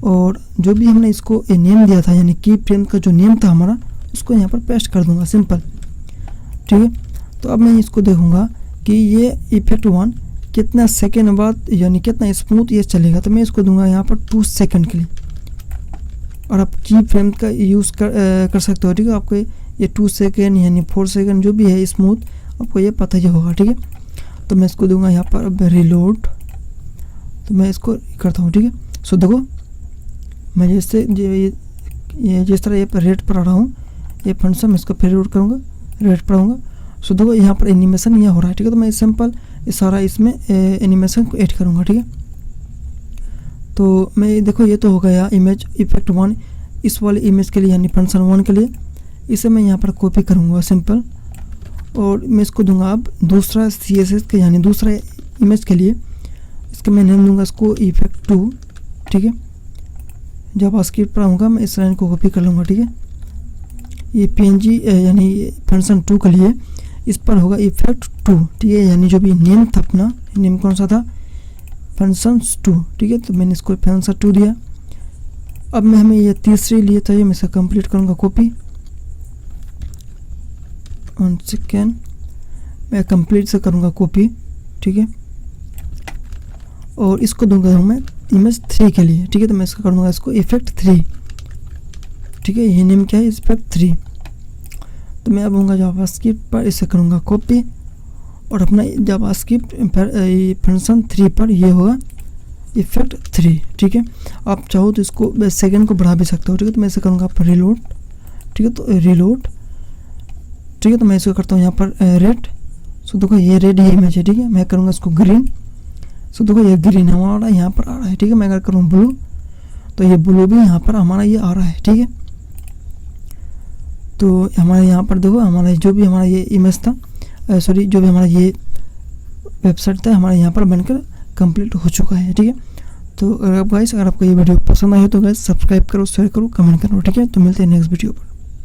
Speaker 1: और जो भी हमने इसको नेम दिया था यानी की फ्रेम का जो नेम था हमारा उसको यहाँ पर पेस्ट कर दूंगा सिंपल। ठीक है, तो अब मैं इसको देखूंगा कि ये इफेक्ट 1 कितना सेकेंड बाद यानी कितना स्मूथ ये चलेगा। तो मैं इसको दूंगा यहाँ पर 2 सेकेंड के लिए, और आप की फ्रेम का यूज़ कर सकते हो। ठीक है, आपको ये 2 सेकेंड यानी 4 सेकेंड जो भी है स्मूथ आपको ये पता ही होगा। ठीक है, तो मैं इसको दूंगा यहाँ पर अब रिलोड, तो मैं इसको करता हूँ। ठीक है, सो देखो मैं जैसे ये जिस तरह ये पर रेट पर आ रहा हूँ ये फंक्शन मैं इसको फिर रिलोड करूँगा, रेट पर आऊँगा। सो देखो यहाँ पर एनिमेशन ये हो रहा है। ठीक है, तो मैं सिंपल सारा इसमें एनिमेशन को ऐड करूँगा। ठीक है, तो मैं देखो ये तो हो गया इमेज इफेक्ट 1 इस वाले इमेज के लिए यानी फंक्शन 1 के लिए। इसे मैं यहाँ पर कॉपी करूँगा सिंपल, और मैं इसको दूंगा अब दूसरा CSS के यानी दूसरा इमेज के लिए। इसका मैं नेम दूंगा इसको इफेक्ट 2। ठीक है, जावास्क्रिप्ट पर आऊँगा मैं इस लाइन को कॉपी कर लूँगा। ठीक है, ये PNG यानी फंक्शन 2 के लिए इस पर होगा इफेक्ट 2। ठीक है, यानी जो भी नेम था अपना, नेम कौन सा था, फंक्शंस 2। ठीक है, तो मैंने इसको फंक्शन 2 दिया। अब मैं हमें ये तीसरी लिए चाहिए, मैं इसे कंप्लीट करूँगा कॉपी। 1 सेकेंड, मैं कंप्लीट से करूँगा कॉपी। ठीक है, और इसको दूंगा मैं इमेज 3 के लिए। ठीक है, तो मैं इसका कर दूँगा इसको इफेक्ट 3। ठीक है, ये नेम क्या है, इफेक्ट 3। तो मैं अब आऊँगा जावास्क्रिप्ट पर, इसे करूँगा कॉपी, और अपना जावास्क्रिप्ट फंक्शन 3 पर ये होगा इफेक्ट 3। ठीक है, आप चाहो तो इसको सेकंड को बढ़ा भी सकते हो। ठीक है, तो मैं इसे करूँगा पर रिलोड। ठीक है, तो रिलोड। ठीक है, तो मैं इसको करता हूँ यहाँ पर रेड। सो देखो ये रेड ही इमेज है। ठीक है, मैं करूँगा इसको ग्रीन। सो देखो ये ग्रीन हमारा यहाँ पर आ रहा है। ठीक है, मैं अगर करूँ ब्लू तो ये ब्लू भी यहाँ पर हमारा ये आ रहा है। ठीक है, तो हमारे यहाँ पर देखो हमारा जो भी हमारा ये इमेज था, सॉरी जो भी हमारा ये वेबसाइट था हमारे यहाँ पर बनकर कंप्लीट हो चुका है। ठीक है, तो गाइस अगर आपको ये वीडियो पसंद आए तो गाइस सब्सक्राइब करो, शेयर करो, कमेंट करो। ठीक है, तो मिलते हैं नेक्स्ट वीडियो पर।